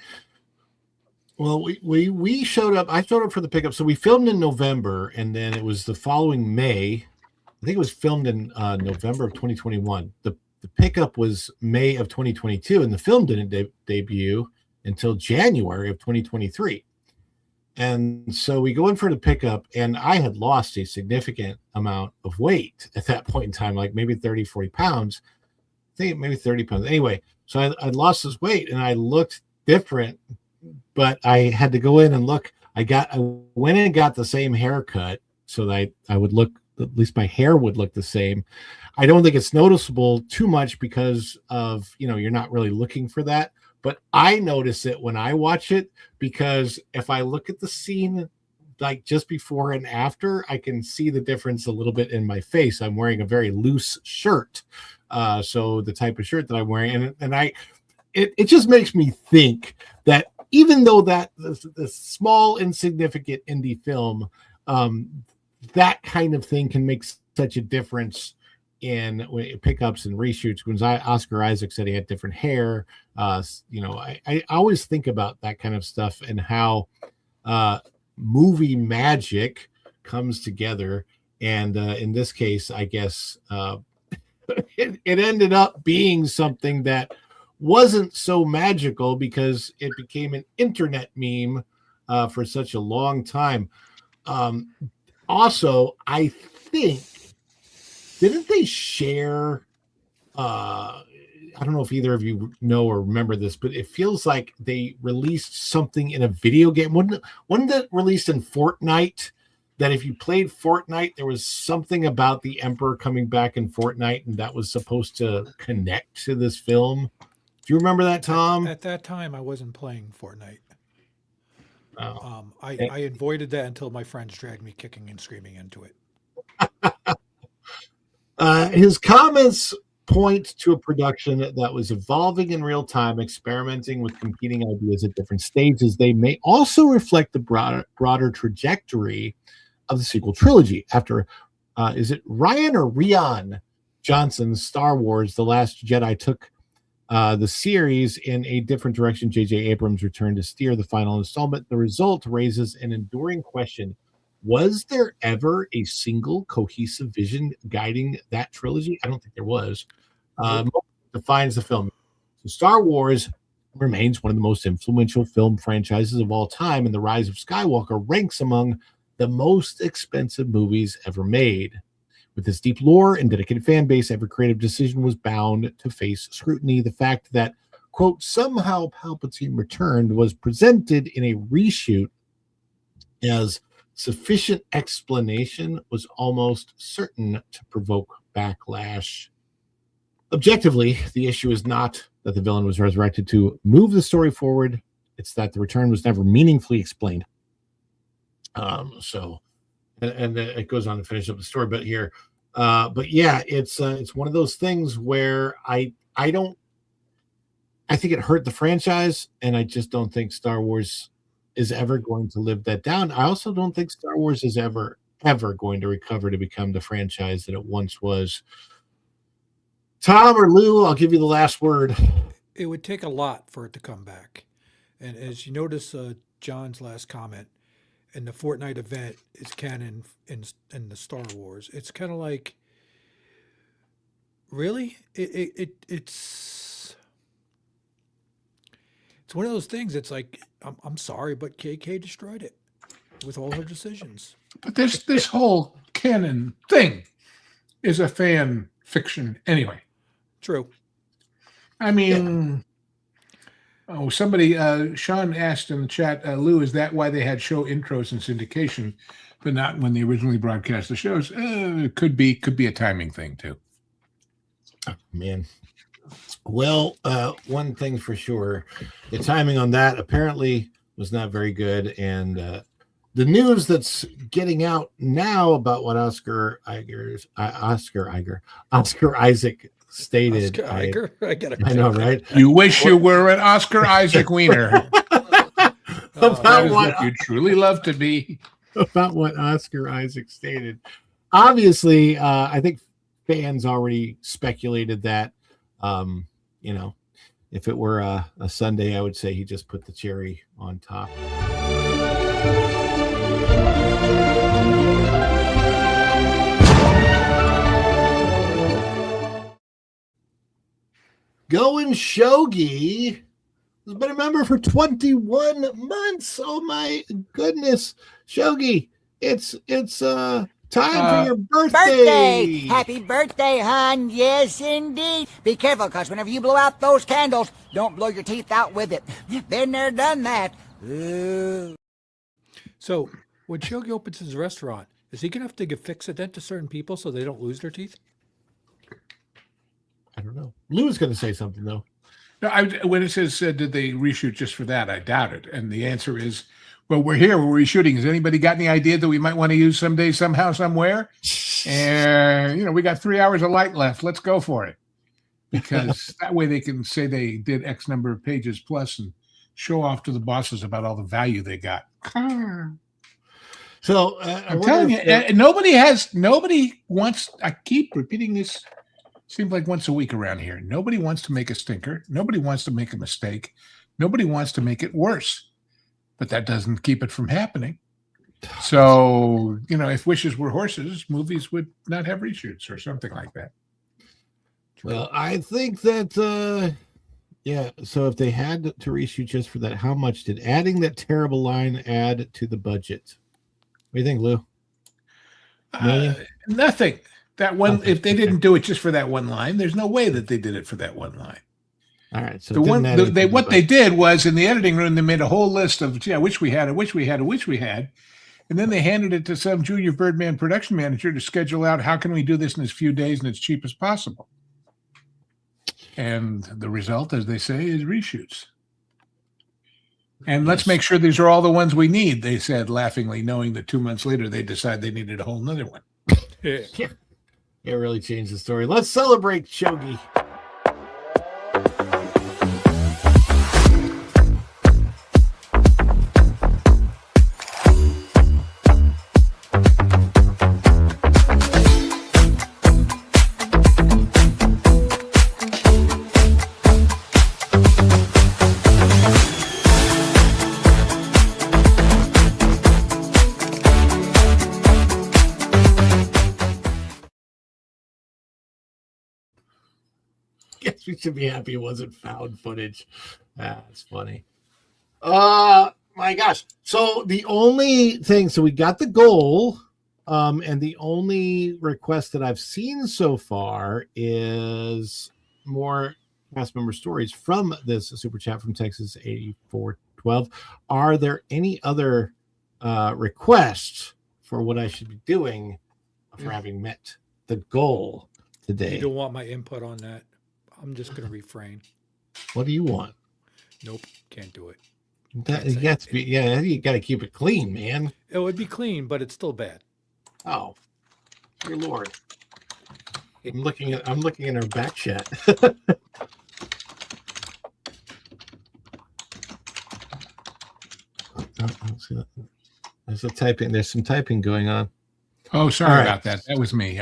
Well, we showed up. I showed up for the pickup. So we filmed in November, and then it was the following May. I think it was filmed in November of 2021. The pickup was May of 2022, and the film didn't debut until January of 2023. And so we go in for the pickup, and I had lost a significant amount of weight at that point in time, like maybe 30, 40 pounds. I think maybe 30 pounds. Anyway, so I lost this weight and I looked different, but I had to go in and look. I went in and got the same haircut so that I would look, at least my hair would look the same. I don't think it's noticeable too much because of, you're not really looking for that, but I notice it when I watch it, because if I look at the scene like just before and after, I can see the difference a little bit in my face. I'm wearing a very loose shirt. So the type of shirt that I'm wearing, and it just makes me think that even though that the small insignificant indie film, that kind of thing can make such a difference in pickups and reshoots. When Oscar Isaac said he had different hair, I always think about that kind of stuff and how movie magic comes together. And in this case, I guess it ended up being something that wasn't so magical because it became an internet meme for such a long time. Also, I think, didn't they share? I don't know if either of you know or remember this, but it feels like they released something in a video game. Wasn't that released in Fortnite that if you played Fortnite, there was something about the Emperor coming back in Fortnite, and that was supposed to connect to this film. Do you remember that, Tom? At that time, I wasn't playing Fortnite. Oh. I avoided that until my friends dragged me kicking and screaming into it. His comments point to a production that was evolving in real time, experimenting with competing ideas at different stages. They may also reflect the broader trajectory of the sequel trilogy. After, is it Ryan or Rian Johnson's Star Wars: The Last Jedi took the series in a different direction, J.J. Abrams returned to steer the final installment. The result raises an enduring question. Was there ever a single cohesive vision guiding that trilogy? I don't think there was. Defines the film. So Star Wars remains one of the most influential film franchises of all time, and The Rise of Skywalker ranks among the most expensive movies ever made. With its deep lore and dedicated fan base, every creative decision was bound to face scrutiny. The fact that, quote, somehow Palpatine returned was presented in a reshoot as sufficient explanation was almost certain to provoke backlash. Objectively, the issue is not that the villain was resurrected to move the story forward. It's that the return was never meaningfully explained. And it goes on to finish up the story bit here. But yeah, it's one of those things where I think it hurt the franchise, and I just don't think Star Wars is ever going to live that down. I also don't think Star Wars is ever going to recover to become the franchise that it once was. Tom or Lou, I'll give you the last word. It would take a lot for it to come back. And as you notice, John's last comment, and the Fortnite event is canon in the Star Wars. It's kind of like, really? It's one of those things. It's like, I'm sorry, but KK destroyed it with all her decisions. But this whole canon thing is a fan fiction anyway. True. I mean, somebody, Sean asked in the chat, Lou, is that why they had show intros and syndication, but not when they originally broadcast the shows? Could be a timing thing too. Oh, man. Well, one thing for sure, the timing on that apparently was not very good. And the news that's getting out now about what Oscar Isaac stated. I know, right? You wish you were an Oscar Isaac Wiener. That is what you truly love to be. About what Oscar Isaac stated. Obviously, I think fans already speculated that, if it were a Sunday, I would say he just put the cherry on top. Going Shogi has been a member for 21 months. Oh my goodness, Shogi! It's time for your birthday. Happy birthday, hon! Yes, indeed. Be careful, cause whenever you blow out those candles, don't blow your teeth out with it. Been there, done that. Ooh. So when Shogi opens his restaurant, is he gonna have to fix a dent to certain people so they don't lose their teeth? I don't know. Lou's going to say something, though. No, when it says, did they reshoot just for that? I doubt it. And the answer is, well, we're here. We're reshooting. Has anybody got any idea that we might want to use someday, somehow, somewhere? And, we got 3 hours of light left. Let's go for it. Because that way they can say they did X number of pages plus and show off to the bosses about all the value they got. So I'm telling you, nobody wants, I keep repeating this. Seems like once a week around here. Nobody wants to make a stinker. Nobody wants to make a mistake. Nobody wants to make it worse. But that doesn't keep it from happening. So, if wishes were horses, movies would not have reshoots or something like that. Well, I think that, so if they had to reshoot just for that, how much did adding that terrible line add to the budget? What do you think, Lou? Nothing. That one, if they didn't do it just for that one line, there's no way that they did it for that one line. All right. So what they did was in the editing room, they made a whole list of, I wish we had, I wish we had, I wish we had. And then they handed it to some junior Birdman production manager to schedule out how can we do this in as few days and as cheap as possible. And the result, as they say, is reshoots. And let's make sure these are all the ones we need, they said laughingly, knowing that 2 months later they decide they needed a whole nother one. Yeah. It really changed the story. Let's celebrate Shogi. Guess we should be happy it wasn't found footage. That's funny. My gosh. So the only thing, so we got the goal, and the only request that I've seen so far is more cast member stories from this super chat from Texas 8412. Are there any other requests for what I should be doing for having met the goal today? You don't want my input on that. I'm just going to refrain. What do you want? Nope, can't do it. You got to be, yeah, you got to keep it clean, man. It would be clean, but it's still bad. Oh, dear Lord! I'm looking at our back chat. There's some typing going on. Oh, sorry about that. That was me.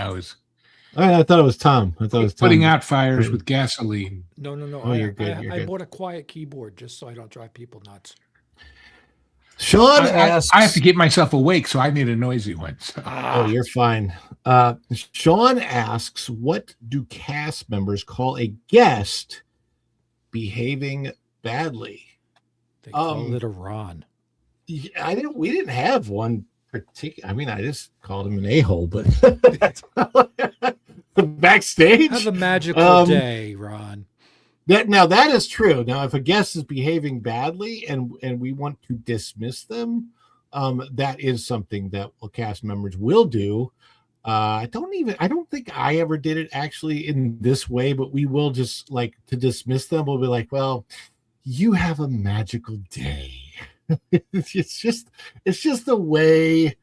I thought it was Tom. Putting out fires with gasoline. No. Oh, you're good. I bought a quiet keyboard just so I don't drive people nuts. Sean asks, I have to keep myself awake, so I need a noisy one. So. Oh, you're fine. Sean asks, what do cast members call a guest behaving badly? They call it a Ron. We didn't have one particular. I mean, I just called him an a-hole, but that's backstage. Have a magical day, Ron. That is true. Now, if a guest is behaving badly and we want to dismiss them, that is something that cast members will do. I don't think I ever did it actually in this way, but we will just like to dismiss them. We'll be like, well, you have a magical day. it's just the way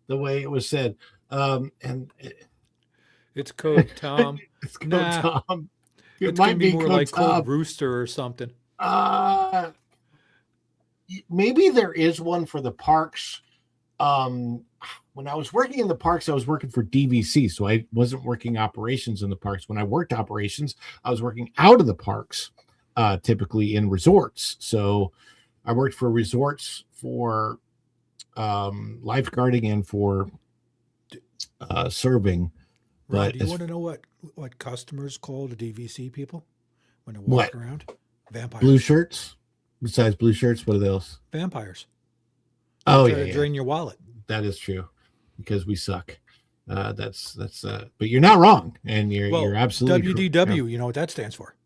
it was said. And it's code Tom. It's code Tom. It might be more like Code Rooster or something. Maybe there is one for the parks. When I was working in the parks, I was working for DVC, so I wasn't working operations in the parks. When I worked operations, I was working out of the parks, typically in resorts. So I worked for resorts for lifeguarding and for serving. Right. Do you want to know what customers call the DVC people when they're walking around? Vampires. Blue shirts? Besides blue shirts, what are those? Vampires. Oh, yeah. Yeah. Drain your wallet. That is true because we suck. That's but you're not wrong. And you're absolutely WDW, you know what that stands for?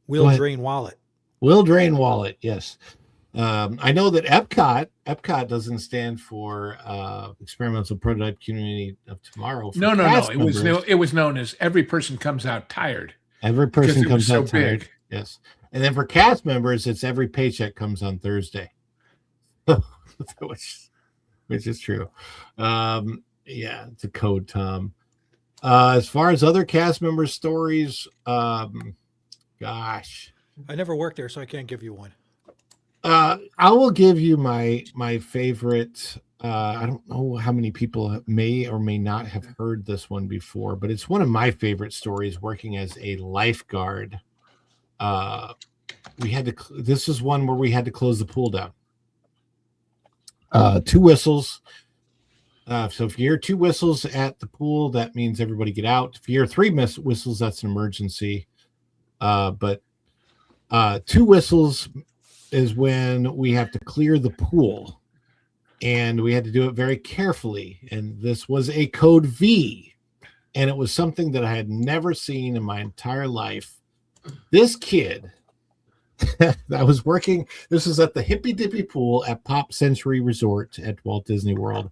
Will Drain Wallet. Will Drain Wallet, yes. I know that Epcot doesn't stand for Experimental Prototype Community of Tomorrow. No. It was known as Every Person Comes Out Tired. Every person comes out tired. Yes. And then for cast members, it's Every Paycheck Comes on Thursday. which is true. Yeah, it's a code, Tom. As far as other cast member stories, gosh. I never worked there, so I can't give you one. I will give you my favorite. I don't know how many people may or may not have heard this one before, but it's one of my favorite stories working as a lifeguard. This is one where we had to close the pool down. 2 whistles. So if you hear 2 whistles at the pool, that means everybody get out. If you hear 3 whistles, that's an emergency. But 2 whistles is when we have to clear the pool, and we had to do it very carefully. And this was a code V, and it was something that I had never seen in my entire life. This kid I was working. This is at the Hippy Dippy Pool at Pop Century Resort at Walt Disney World.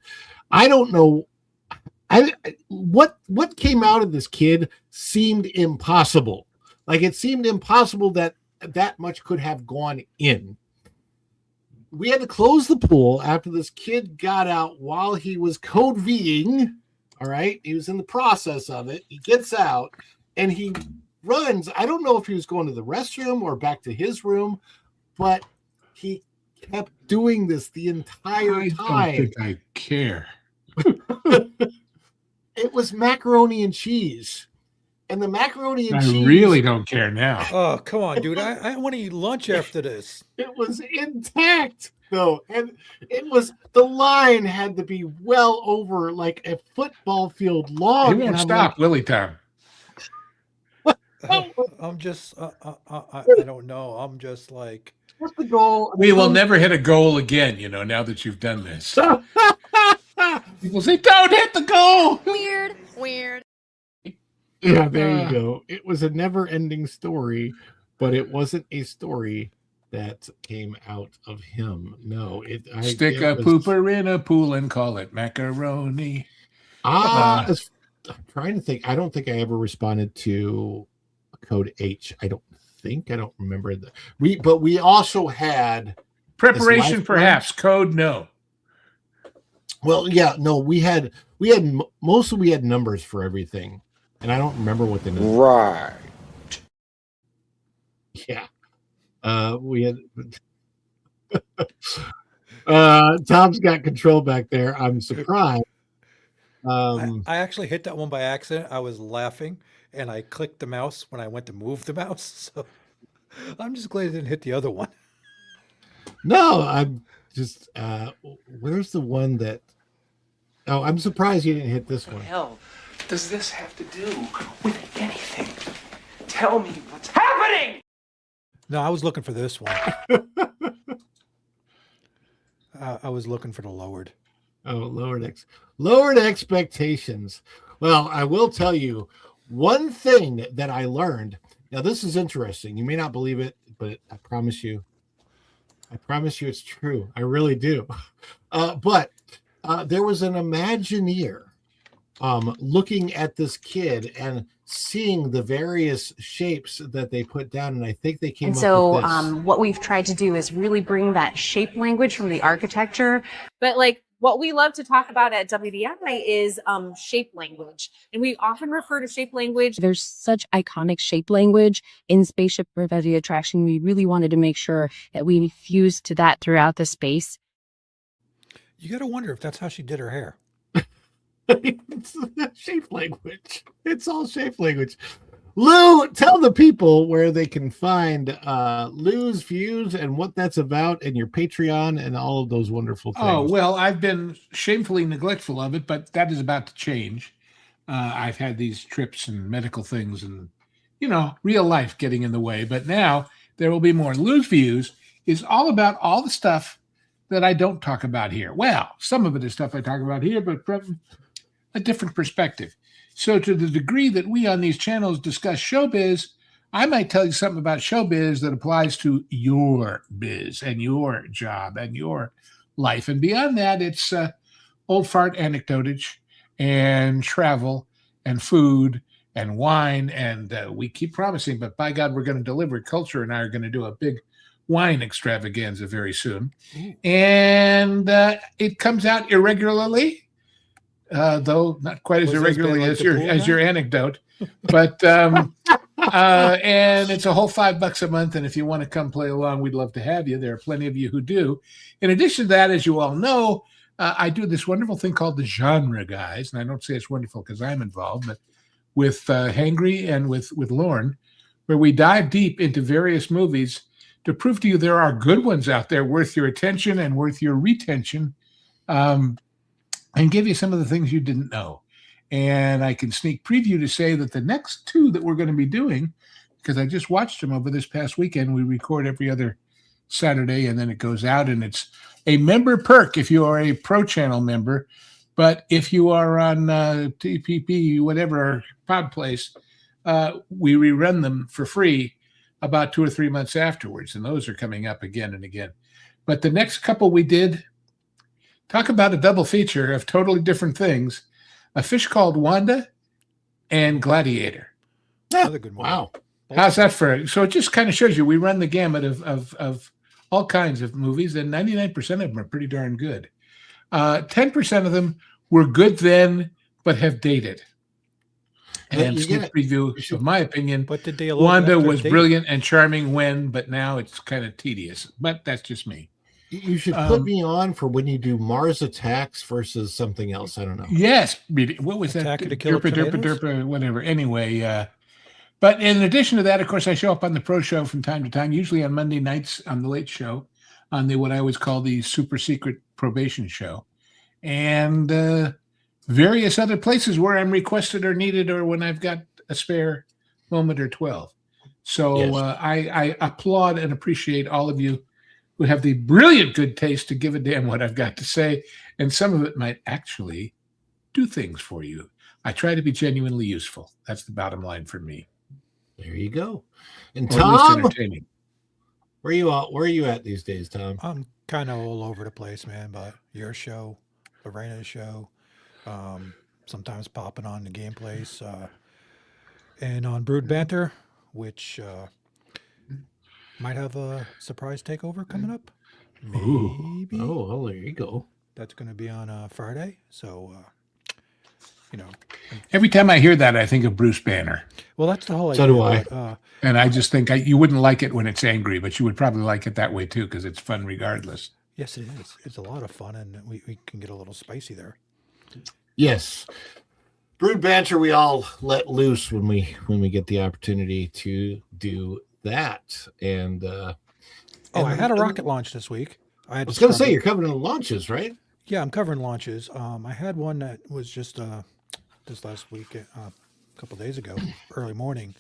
I don't know. What came out of this kid seemed impossible. Like it seemed impossible that much could have gone in. We had to close the pool after this kid got out while he was code Ving. All right. He was in the process of it. He gets out and he runs. I don't know if he was going to the restroom or back to his room, but he kept doing this the entire time. I don't think I care. It was macaroni and cheese. And the macaroni and cheese. I really don't care now. Oh, come on, dude. I want to eat lunch after this. It was intact, though. And it was, the line had to be well over like a football field long. He won't stop, will he, Tom? I'm just, I don't know. I'm just like. What's the goal? We will never hit a goal again, now that you've done this. People say, don't hit the goal. Weird. Yeah, there you go. It was a never-ending story, but it wasn't a story that came out of him. No, Stick a pooper in a pool and call it macaroni. I'm trying to think. I don't think I ever responded to Code H. I don't remember that. We also had preparation, perhaps. Code no. Well, yeah, no, we had mostly numbers for everything. And I don't remember what the numbers Right. Yeah. We had Tom's got control back there. I'm surprised. I actually hit that one by accident. I was laughing and I clicked the mouse when I went to move the mouse. So I'm just glad I didn't hit the other one. No, I'm just where's the one that I'm surprised you didn't hit this one. Hell does this have to do with anything? Tell me what's happening! No, I was looking for this one. I was looking for the lowered. Oh, lowered expectations. Well, I will tell you one thing that I learned. Now, this is interesting. You may not believe it, but I promise you it's true. I really do. But there was an Imagineer looking at this kid and seeing the various shapes that they put down, and I think they came up with this. What we've tried to do is really bring that shape language from the architecture. But like what we love to talk about at WDI is shape language. And we often refer to shape language. There's such iconic shape language in Spaceship Reveille Attraction. We really wanted to make sure that we fused to that throughout the space. You got to wonder if that's how she did her hair. It's shape language. It's all shape language. Lou, tell the people where they can find Lou's views and what that's about, and your Patreon and all of those wonderful things. Oh, well, I've been shamefully neglectful of it, but that is about to change. I've had these trips and medical things and, real life getting in the way. But now there will be more. Lou's Views is all about all the stuff that I don't talk about here. Well, some of it is stuff I talk about here, but from a different perspective. So to the degree that we on these channels discuss showbiz, I might tell you something about showbiz that applies to your biz and your job and your life. And beyond that, it's old fart anecdotage and travel and food and wine. And we keep promising, but by God, we're going to deliver. Culture and I are going to do a big wine extravaganza very soon. And it comes out irregularly. Though not quite as irregularly as your anecdote, but and it's a whole $5 a month. And if you want to come play along, we'd love to have you. There are plenty of you who do. In addition to that, as you all know, I do this wonderful thing called the Genre Guys, and I don't say it's wonderful because I'm involved, but with Hangry and with Lauren, where we dive deep into various movies to prove to you there are good ones out there worth your attention and worth your retention. And give you some of the things you didn't know. And I can sneak preview to say that the next two that we're going to be doing, because I just watched them over this past weekend, we record every other Saturday and then it goes out, and it's a member perk if you are a Pro Channel member. But if you are on TPP, whatever, Pod Place, we rerun them for free about 2 or 3 months afterwards, and those are coming up again and again. But the next couple we did, talk about a double feature of totally different things: A Fish Called Wanda and Gladiator. Another good one. Wow. How's that for? So it just kind of shows you we run the gamut of all kinds of movies, and 99% of them are pretty darn good. 10% of them were good then, but have dated. And sneak preview, of my opinion, But did they Wanda was brilliant and charming when, but now it's kind of tedious. But that's just me. You should put me on for when you do Mars Attacks versus something else. I don't know. Yes. What was Attack that? of the Killer Tomatoes? Derpa, whatever. Anyway, but in addition to that, of course, I show up on the Pro Show from time to time, usually on Monday nights on the Late Show, on the what I always call the super secret probation show, and various other places where I'm requested or needed, or when I've got a spare moment or 12. So Yes. I applaud and appreciate all of you who have the brilliant good taste to give a damn what I've got to say, and some of it might actually do things for you. I try to be genuinely useful. That's the bottom line for me. There you go. And Or at least Tom, entertaining. where are you at these days, Tom? I'm kind of all over the place, man. But your show, Lorena's show, sometimes popping on the game place, and on Brood Banter, which might have a surprise takeover coming up. Maybe. Oh, well, there you go. That's going to be on Friday. So, Every time I hear that, I think of Bruce Banner. well, that's the whole idea. So do I. But, And I just think you wouldn't like it when it's angry, but you would probably like it that way too, because it's fun regardless. yes, it is. It's a lot of fun, and we can get a little spicy there. Yes. Brood Banter, we all let loose when we get the opportunity to do that. And I had a rocket launch this week. I was going to say, you're covering the launches, right? Yeah, I'm covering launches. I had one that was just this last week, a couple days ago, early morning,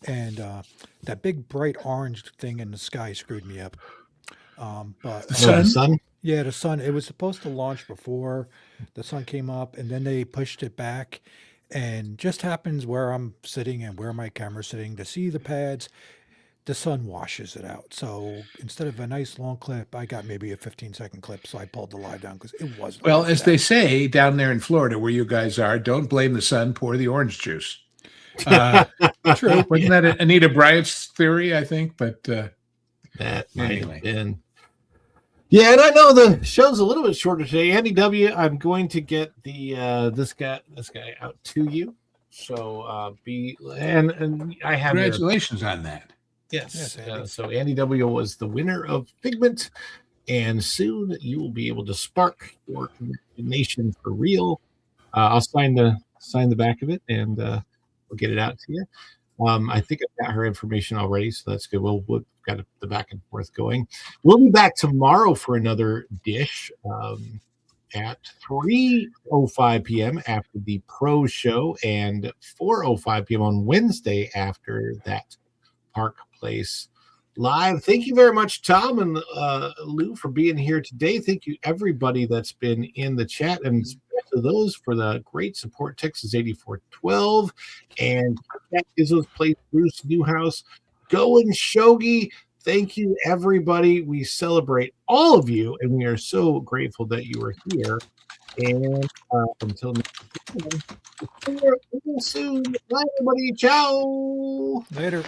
and that big bright orange thing in the sky screwed me up. But The sun? yeah, the sun. It was supposed to launch before the sun came up, and then they pushed it back. And just happens where I'm sitting and where my camera's sitting to see the pads, the sun washes it out. So instead of a nice long clip, I got maybe a 15-second clip. So I pulled the live down because it wasn't. Well, ready for as that. they say down there in Florida, where you guys are, don't blame the sun, pour the orange juice. True. Wasn't that Anita Bryant's theory, I think? But That might Anyway. have been. Yeah, and I know the show's a little bit shorter today. Andy W., I'm going to get the this guy out to you. So and I have your- congratulations on that. yes. Yes, Andy. So Andy W. was the winner of Figment, and soon you will be able to spark your imagination for real. I'll sign the back of it, and we'll get it out to you. I think I've got her information already, so that's good. We've got the back and forth going. We'll be back tomorrow for another dish at 3:05 p.m. after the Pro Show, and 4:05 p.m. on Wednesday after that Park Place Live. Thank you very much, Tom and Lou, for being here today. Thank you, everybody that's been in the chat, and especially those for the great support. Texas 8412 and that Izzo's Place, Bruce Newhouse, Going Shogi. Thank you, everybody. We celebrate all of you, and we are so grateful that you are here. And until next time, we'll soon. Bye, everybody. Ciao. Later.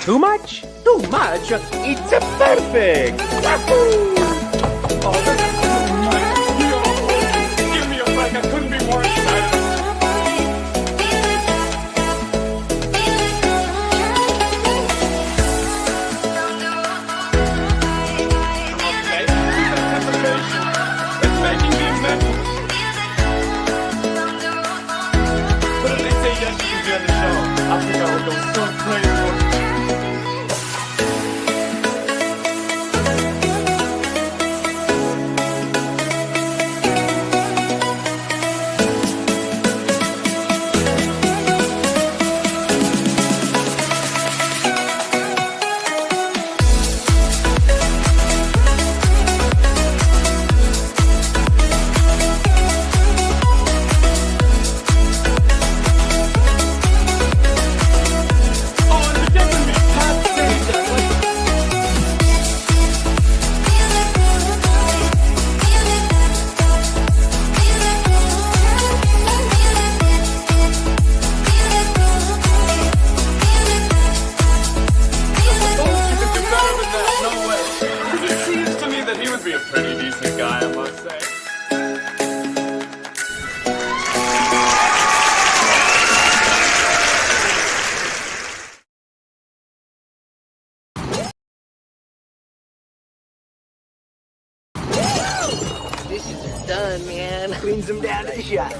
Too much? Too much? It's perfect! Wahoo! Give me a break, I couldn't be more excited. It's making me mental. But if they say yes, you can be on the show. I think I would go so crazy. pretty decent guy, I must say. Dishes are done, man. Cleans them down to the shot.